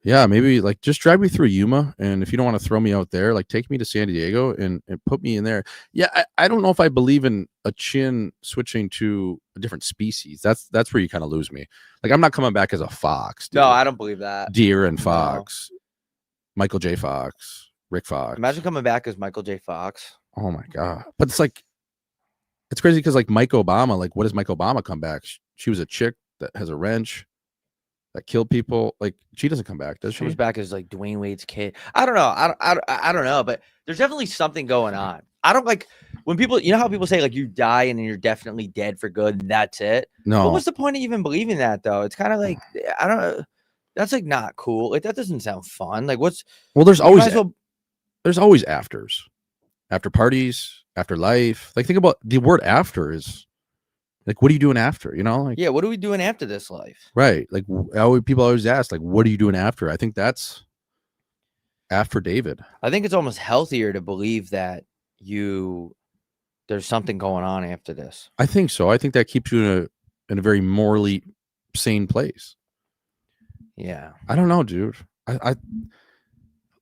Yeah, maybe like just drive me through Yuma, and if you don't want to throw me out there, like take me to San Diego and put me in there. Yeah, I don't know if I believe in a chin switching to a different species. That's where you kind of lose me. Like, I'm not coming back as a fox, dude. No, I don't believe that. Deer and Fox, Michael J. Fox, Rick Fox. Imagine coming back as Michael J. Fox. Oh my god! But it's like, it's crazy because like Mike Obama, like, what does Mike Obama come back? She was a chick that has a wrench that killed people. Like, she doesn't come back, does she? Comes back as like Dwayne Wade's kid. I don't know. I don't know, but there's definitely something going on. I don't like when people, how people say like you die and then you're definitely dead for good and that's it. No. But what's the point of even believing that though? It's kind of like, I don't know. That's like not cool. Like, that doesn't sound fun. Like, there's always afters, after parties, after life. Like, think about the word after is like, what are you doing after? Like, yeah, what are we doing after this life? Right. Like, people always ask, like, what are you doing after? I think that's after David. I think it's almost healthier to believe that there's something going on after this. I think so. I think that keeps you in a very morally sane place. Yeah. I don't know, dude. I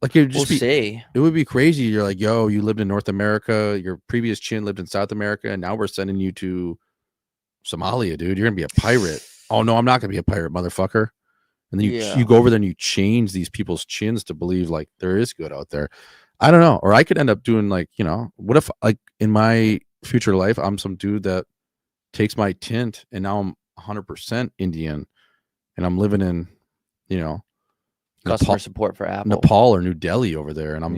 like, it would just see. It would be crazy. You're like, yo, you lived in North America. Your previous chin lived in South America, and now we're sending you to Somalia, dude. You're gonna be a pirate. Oh no, I'm not gonna be a pirate, motherfucker. And then you go over there and you change these people's chins to believe like there is good out there. I don't know. Or I could end up doing like, what if like in my future life, I'm some dude that takes my tint and now I'm 100% Indian and I'm living in, customer support for Apple, Nepal or New Delhi over there. And I'm,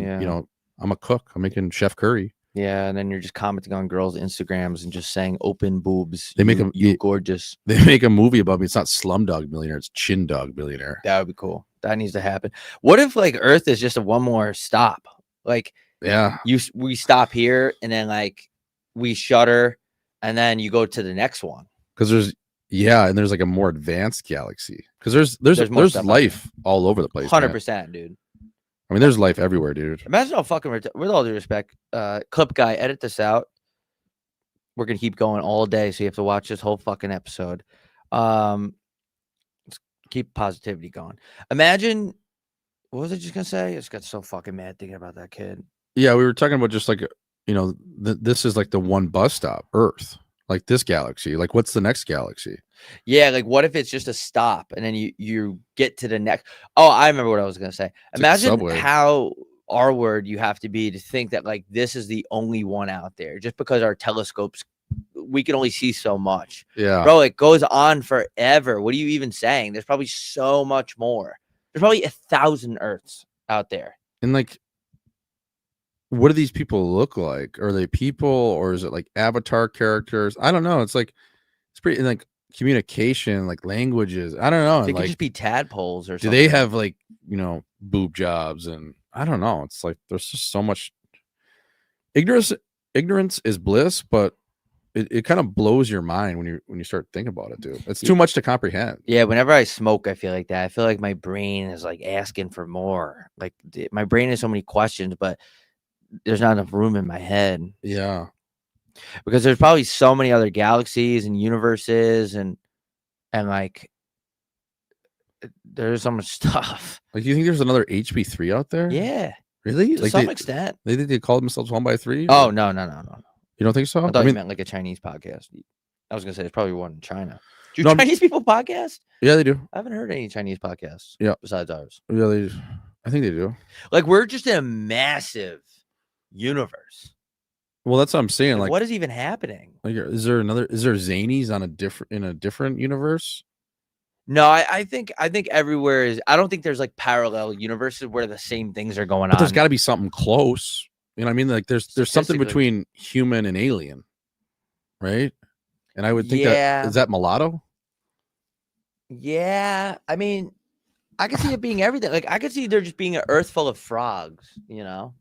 I'm a cook. I'm making chef curry. Yeah, and then you're just commenting on girls' Instagrams and just saying "open boobs." They make you gorgeous. They make a movie about me. It's not Slumdog Millionaire. It's Chin Dog Millionaire. That would be cool. That needs to happen. What if like Earth is just a one more stop? Like, yeah, we stop here and then like we shudder, and then you go to the next one. Because there's like a more advanced galaxy. Because there's life all over the place. 100%, dude. I mean, there's life everywhere, dude. Imagine how fucking with all due respect, clip guy, edit this out. We're gonna keep going all day, so you have to watch this whole fucking episode. Let's keep positivity going. Imagine, what was I just gonna say? I just got so fucking mad thinking about that kid. Yeah, we were talking about just like, this is like the one bus stop, Earth. Like this galaxy. Like, what's the next galaxy? Yeah, like what if it's just a stop and then you get to the next? Oh, I remember what I was gonna say. Imagine how R-word you have to be to think that like this is the only one out there, just because our telescopes, we can only see so much. Yeah, bro, it goes on forever. What are you even saying? There's probably so much more. There's probably 1,000 Earths out there. And like, what do these people look like? Are they people or is it like avatar characters? I don't know. It's pretty like communication, like languages. I don't know. They could just be tadpoles or something. Do they have like, boob jobs? And I don't know. It's like there's just so much ignorance is bliss, but it kind of blows your mind when you start thinking about it, dude. It's too much to comprehend. Yeah, whenever I smoke, I feel like that. I feel like my brain is like asking for more. Like my brain has so many questions, but there's not enough room in my head. Yeah. Because there's probably so many other galaxies and universes and like there's so much stuff. Like, you think there's another HB3 out there? Yeah. Really? To Like some extent. they think they call themselves 1x3? Oh, no. You don't think so? I thought you meant like a Chinese podcast. I was gonna say there's probably one in China. Do No, Chinese people podcast? Yeah, they do. I haven't heard any Chinese podcasts. Yeah. Besides ours. Yeah, I think they do. Like, we're just in a massive universe. Well, that's what I'm saying. Like, what is even happening? Like, is there Zanies in a different universe? No, I think everywhere is. I don't think there's like parallel universes where the same things are going on. There's got to be something close. You know what I mean? Like, there's something between human and alien, right? And I would think that is that mulatto. Yeah, I mean, I could see it being everything. Like, I could see there just being an earth full of frogs. You know?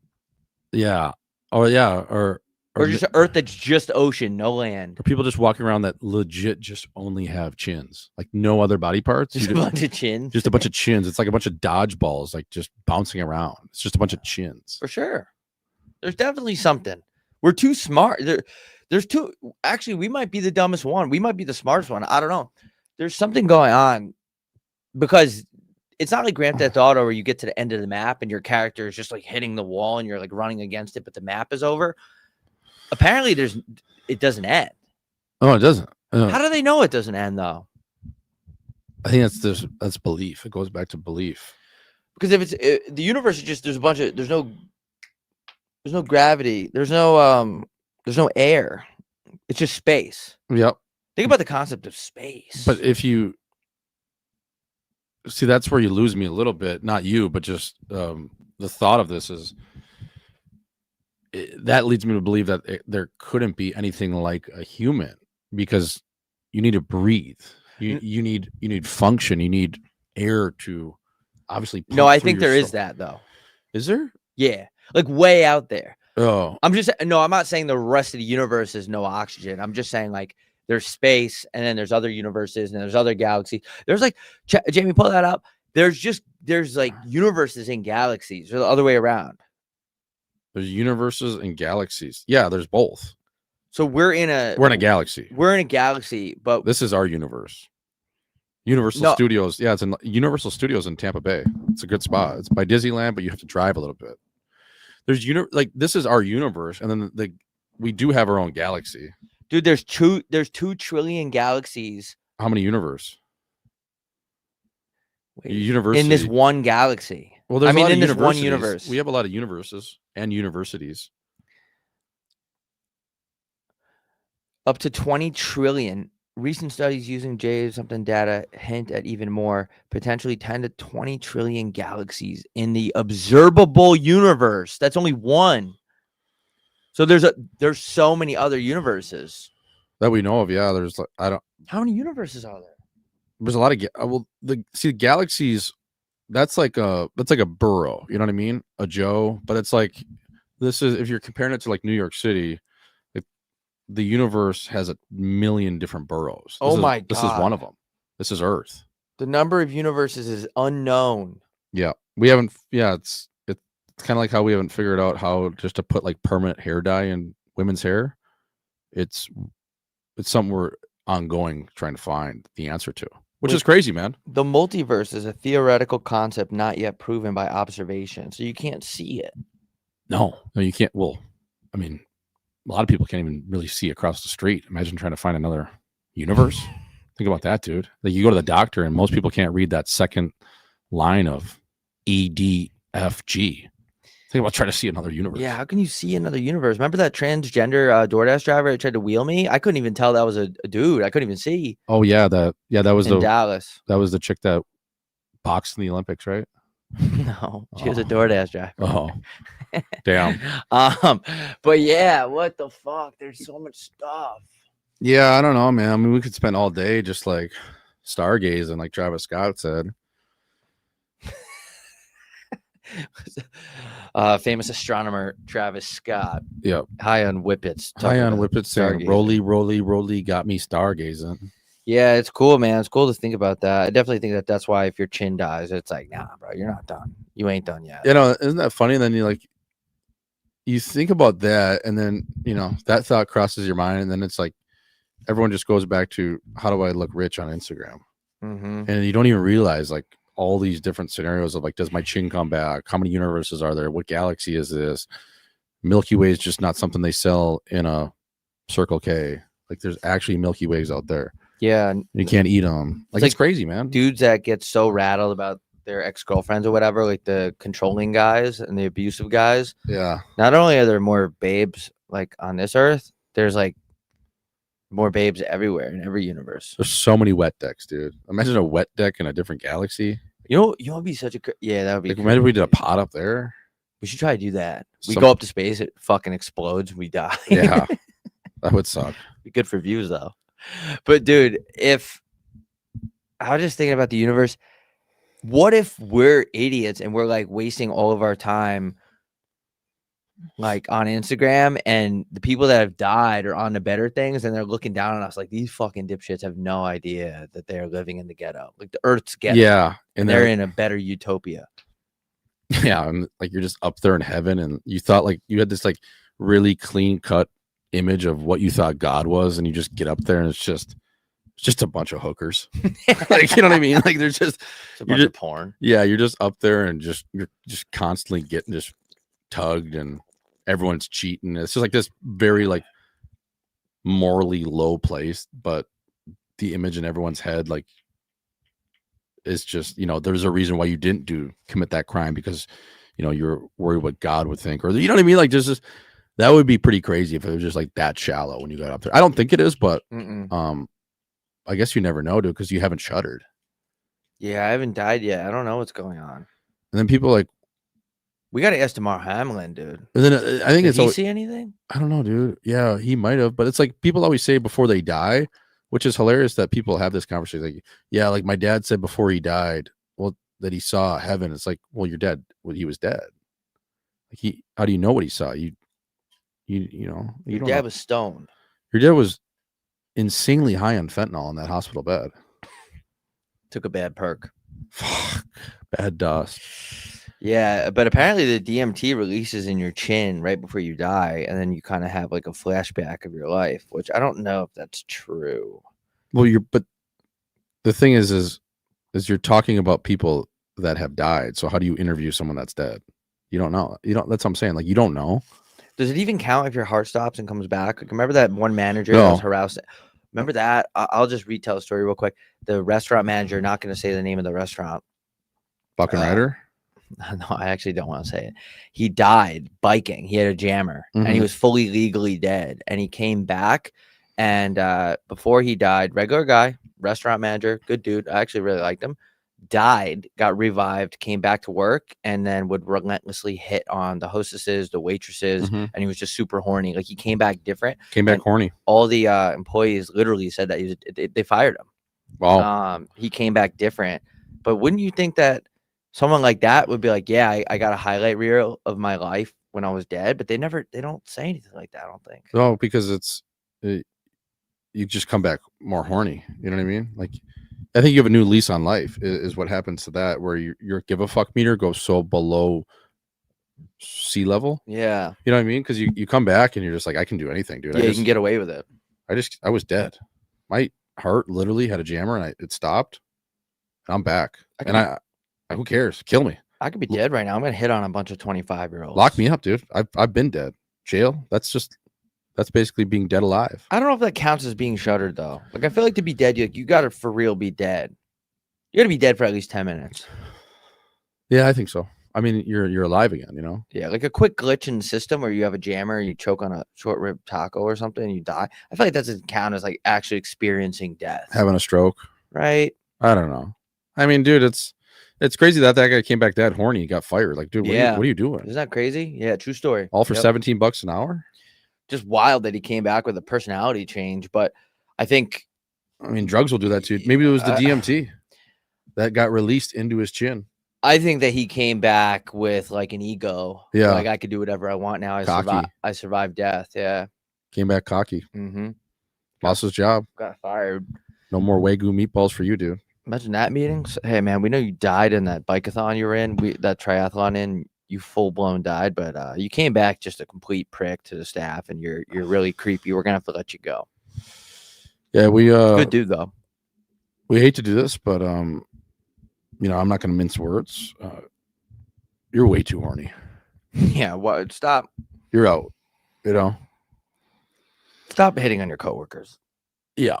Yeah. Oh yeah. Or just an earth that's just ocean, no land. Or people just walking around that legit just only have chins, like no other body parts. Just a bunch of chins. Just a bunch of chins. It's like a bunch of dodgeballs, like just bouncing around. It's just a bunch of chins. For sure. There's definitely something. We're too smart. There's two. Actually, we might be the dumbest one. We might be the smartest one. I don't know. There's something going on because it's not like Grand Theft Auto where you get to the end of the map and your character is just like hitting the wall and you're like running against it, but the map is over. Apparently, it doesn't end. Oh, it doesn't. How do they know it doesn't end though? I think that's belief. It goes back to belief. Because if the universe is just there's no gravity, there's no air. It's just space. Yep. Think about the concept of space. But if you see, that's where you lose me a little bit. Not you, but just the thought of this is. That leads me to believe that there couldn't be anything like a human because you need to breathe. You need function. You need air to obviously. No, I think there is that though. Is there? Yeah, like way out there. Oh, I'm not saying the rest of the universe is no oxygen. I'm just saying like there's space and then there's other universes and there's other galaxies. There's like Jamie, pull that up. There's like universes and galaxies or the other way around. There's universes and galaxies. Yeah, there's both. So we're in a galaxy. We're in a galaxy, but this is our universe. Universal Studios. Yeah, it's in Universal Studios in Tampa Bay. It's a good spot. It's by Disneyland, but you have to drive a little bit. There's this is our universe, and then we do have our own galaxy. Dude, there's 2 trillion galaxies. How many universe? University in this one galaxy. Well, there's in this one universe. We have a lot of universes and universities. Up to 20 trillion. Recent studies using J something data hint at even more, potentially 10 to 20 trillion galaxies in the observable universe. That's only one. So there's so many other universes that we know of. Yeah, there's how many universes are there? There's a lot of the galaxies. That's like a borough. You know what I mean? A Joe, but it's like this is if you're comparing it to like New York City. The universe has 1 million different boroughs. This is one of them. This is Earth. The number of universes is unknown. Yeah, we haven't. Yeah, it's kind of like how we haven't figured out how just to put like permanent hair dye in women's hair. It's something we're ongoing trying to find the answer to, which is crazy, man. The multiverse is a theoretical concept not yet proven by observation, so you can't see it. No, you can't. Well, I mean. A lot of people can't even really see across the street. Imagine trying to find another universe. Think about that, dude. Like you go to the doctor and most people can't read that second line of EDFG. Think about trying to see another universe. Yeah, how can you see another universe? Remember that transgender DoorDash driver that tried to wheel me? I couldn't even tell that was a dude. I couldn't even see. Oh yeah, that was in Dallas. That was the chick that boxed in the Olympics, right? No, she was a DoorDash driver. Oh, damn. But yeah, what the fuck? There's so much stuff. Yeah, I don't know, man. I mean, we could spend all day just like stargazing, like Travis Scott said. Famous astronomer Travis Scott. Yep. High on whippets. High talking on about whippets saying, stargazing. "Roly, roly, roly, got me stargazing." Yeah, it's cool, man. It's cool to think about that. I definitely think that that's why if your chin dies, it's like, nah, bro, you're not done. You ain't done yet. You know, isn't that funny? And then you think about that, and then that thought crosses your mind, and then it's like everyone just goes back to, how do I look rich on Instagram? Mm-hmm. And you don't even realize like all these different scenarios of like, does my chin come back? How many universes are there? What galaxy is this? Milky Way is just not something they sell in a Circle K. Like, there's actually Milky Ways out there. Yeah, And you can't eat them. Like, it's crazy, man. Dudes that get so rattled about their ex-girlfriends or whatever, like the controlling guys and the abusive guys. Yeah. Not only are there more babes like on this earth, there's like more babes everywhere in every universe. There's so many wet decks, dude. Imagine a wet deck in a different galaxy. You know would be such a that would be. Like, imagine we did a pot up there. We should try to do that. We go up to space, it fucking explodes, we die. Yeah, that would suck. Be good for views though. But dude, if I was just thinking about the universe, what if we're idiots and we're like wasting all of our time like on Instagram, and the people that have died are on the better things, and they're looking down on us like these fucking dipshits have no idea that they're living in the ghetto, like the Earth's ghetto. Yeah, and they're in a better utopia. Yeah, and like you're just up there in heaven, and you thought like you had this like really clean cut image of what you thought God was, and you just get up there and it's just a bunch of hookers. Like, you know what I mean? Like, there's just a bunch of porn. Yeah, you're just up there and you're just constantly getting just tugged, and everyone's cheating. It's just like this very like morally low place, but the image in everyone's head like is just, there's a reason why you didn't commit that crime, because you're worried what God would think, or you know what I mean? Like, just that would be pretty crazy if it was just like that shallow when you got up there. I don't think it is, but I guess you never know, dude, because you haven't shuddered. Yeah, I haven't died yet. I don't know what's going on. And then people like, we got to ask Damar Hamlin, dude. And then I think Did he see anything? I don't know, dude. Yeah, he might have, but it's like people always say before they die, which is hilarious that people have this conversation. Like, yeah, like my dad said before he died, well, that he saw heaven. It's like, well, you're dead. Well, he was dead. Like, how do you know what he saw? You Your dad was stoned. Your dad was insanely high on fentanyl in that hospital bed. Took a bad perk. Fuck, bad dust. Yeah, but apparently the DMT releases in your chin right before you die, and then you kind of have like a flashback of your life, which I don't know if that's true. Well, but the thing is you're talking about people that have died. So how do you interview someone that's dead? You don't know. That's what I'm saying. Like, you don't know. Does it even count if your heart stops and comes back? Like, remember that one manager that was harassed? Remember that? I'll just retell the story real quick. The restaurant manager, not going to say the name of the restaurant. Fucking Ryder? No, I actually don't want to say it. He died biking. He had a jammer, and he was fully legally dead. And he came back, and before he died, regular guy, restaurant manager, good dude. I actually really liked him. Died, got revived, came back to work, and then would relentlessly hit on the hostesses, the waitresses, and he was just super horny. Like, he came back different. Came back horny. All the employees literally said that they fired him. Wow. He came back different. But wouldn't you think that someone like that would be like, yeah, I got a highlight reel of my life when I was dead, but they don't say anything like that, I don't think. No, because you just come back more horny. You know what I mean? Like, I think you have a new lease on life is what happens to that, where your give a fuck meter goes so below sea level. Yeah. You know what I mean? Because you come back and you're just like, I can do anything, dude. Yeah, you can get away with it. I was dead. My heart literally had a jammer and it stopped. I'm back. Who cares? Kill me. I could be dead right now. I'm gonna hit on a bunch of 25-year-olds. Lock me up, dude. I've been dead. Jail. That's basically being dead alive. I don't know if that counts as being shuddered though. Like, I feel like to be dead, you gotta for real be dead. You gotta be dead for at least 10 minutes. Yeah, I think so. I mean, you're alive again, you know? Yeah, like a quick glitch in the system where you have a jammer, you choke on a short rib taco or something, and you die. I feel like that doesn't count as like actually experiencing death. Having a stroke. Right? I don't know. I mean, dude, it's crazy that guy came back that horny. He got fired. Like, dude, what are you doing? Isn't that crazy? Yeah, true story. All for $17 an hour? Just wild that he came back with a personality change. But I mean, drugs will do that too. Maybe it was the DMT that got released into his chin. I think that he came back with like an ego. Yeah. Like I could do whatever I want now. Cocky. I survived death. Yeah. Came back cocky. Mm-hmm. Lost his job. Got fired. No more Wagyu meatballs for you, dude. Imagine that meeting. Hey man, we know you died in that bikeathon you were in. That triathlon in. You full blown died, but you came back just a complete prick to the staff, and you're really creepy. We're gonna have to let you go. Yeah, we good dude though. We hate to do this, but I'm not gonna mince words. You're way too horny. Yeah, what? Stop. You're out. Stop hitting on your coworkers. Yeah.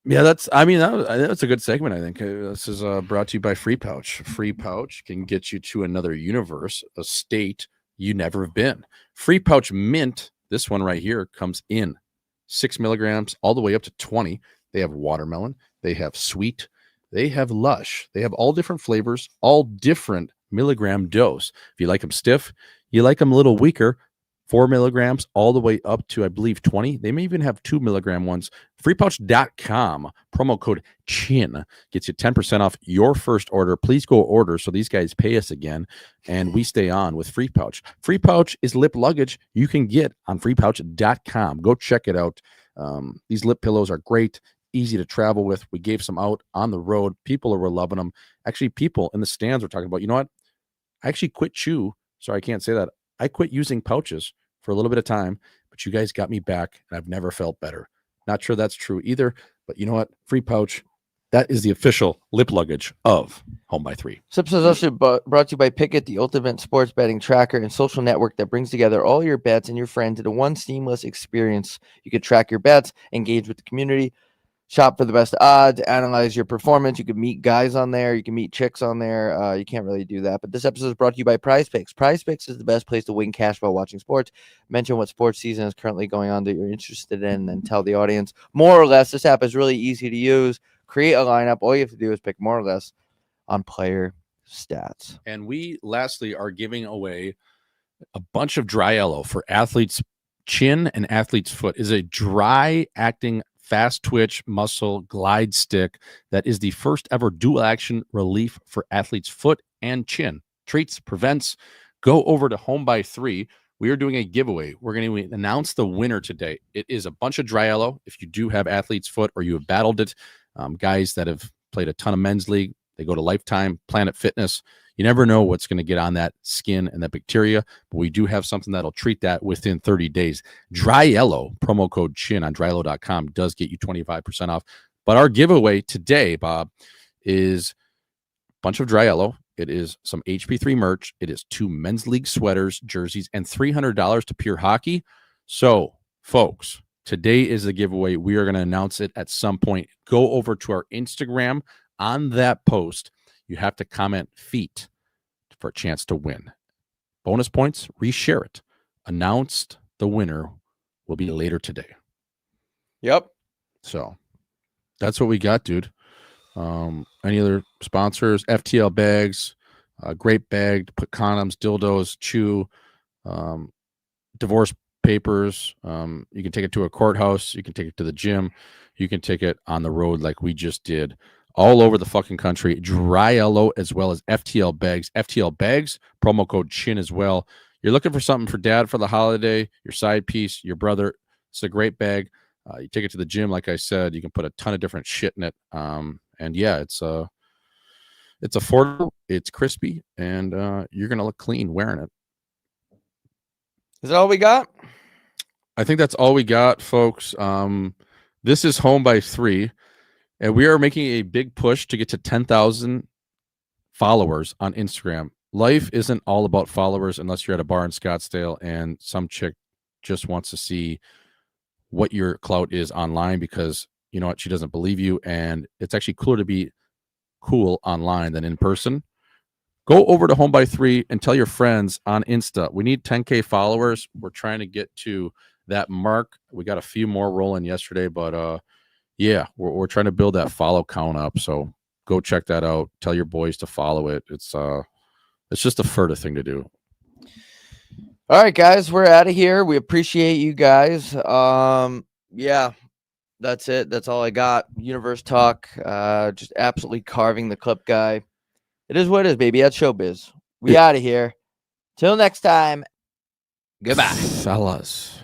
Yeah, that's a good segment, I think. This is brought to you by Free Pouch. Free Pouch can get you to another universe, a state you never have been. Free Pouch Mint, this one right here, comes in 6 milligrams all the way up to 20. They have watermelon, they have sweet, they have lush, they have all different flavors, all different milligram dose. If you like them stiff, you like them a little weaker, 4 milligrams all the way up to, I believe, 20. They may even have 2 milligram ones. Freepouch.com, promo code CHIN gets you 10% off your first order. Please go order so these guys pay us again and we stay on with Free Pouch. Free Pouch is lip luggage you can get on freepouch.com. Go check it out. These lip pillows are great, easy to travel with. We gave some out on the road. People were loving them. Actually, people in the stands were talking about, you know what? I actually quit chew. Sorry, I can't say that. I quit using pouches for a little bit of time, but you guys got me back, and I've never felt better. Not sure that's true either, but you know what? Free Pouch, that is the official lip luggage of Home by 3. Sips is also brought to you by Pickett, the ultimate sports betting tracker and social network that brings together all your bets and your friends into one seamless experience. You can track your bets, engage with the community, shop for the best odds, analyze your performance. You can meet guys on there. You can meet chicks on there. You can't really do that. But this episode is brought to you by Prize Picks. Prize Picks is the best place to win cash while watching sports. Mention what sports season is currently going on that you're interested in and tell the audience. More or less, this app is really easy to use. Create a lineup. All you have to do is pick more or less on player stats. And we, lastly, are giving away a bunch of dry yellow for athletes' chin and athletes' foot. Is a dry acting fast twitch muscle glide stick that is the first ever dual action relief for athletes' foot and chin. Treats, prevents. Go over to Home by 3. We are doing a giveaway. We're going to announce the winner today. It is a bunch of dry yellow. If you do have athlete's foot or you have battled it, guys that have played a ton of men's league, they go to Lifetime, Planet Fitness. You never know what's going to get on that skin and that bacteria, but we do have something that'll treat that within 30 days. Dry Yellow, promo code CHIN on dryellow.com does get you 25% off. But our giveaway today, Bob, is a bunch of Dry Yellow. It is some HP3 merch. It is 2 men's league sweaters, jerseys, and $300 to Pure Hockey. So, folks, today is the giveaway. We are going to announce it at some point. Go over to our Instagram. On that post, you have to comment feet for a chance to win. Bonus points, reshare it. Announced the winner will be later today. Yep. So that's what we got, dude. Any other sponsors? FTL bags, great bag to put condoms, dildos, chew, divorce papers. You can take it to a courthouse. You can take it to the gym. You can take it on the road like we just did. All over the fucking country. Dry Yellow as well as FTL bags. FTL bags, promo code CHIN as well. You're looking for something for dad for the holiday, your side piece, your brother. It's a great bag. You take it to the gym, like I said. You can put a ton of different shit in it. And yeah, it's affordable, it's crispy, and you're gonna look clean wearing it. Is that all we got? I think that's all we got, folks. This is Home by 3. And we are making a big push to get to 10,000 followers on Instagram. Life isn't all about followers unless you're at a bar in Scottsdale and some chick just wants to see what your clout is online because, you know what, she doesn't believe you. And it's actually cooler to be cool online than in person. Go over to Home by 3 and tell your friends on Insta. We need 10K followers. We're trying to get to that mark. We got a few more rolling yesterday, but yeah, we're trying to build that follow count up. So go check that out. Tell your boys to follow it. It's just a further thing to do. All right, guys, we're out of here. We appreciate you guys. Yeah, that's it. That's all I got. Universe talk. Just absolutely carving the clip guy. It is what it is, baby. That's showbiz. We out of here. Till next time. Goodbye. Fellas.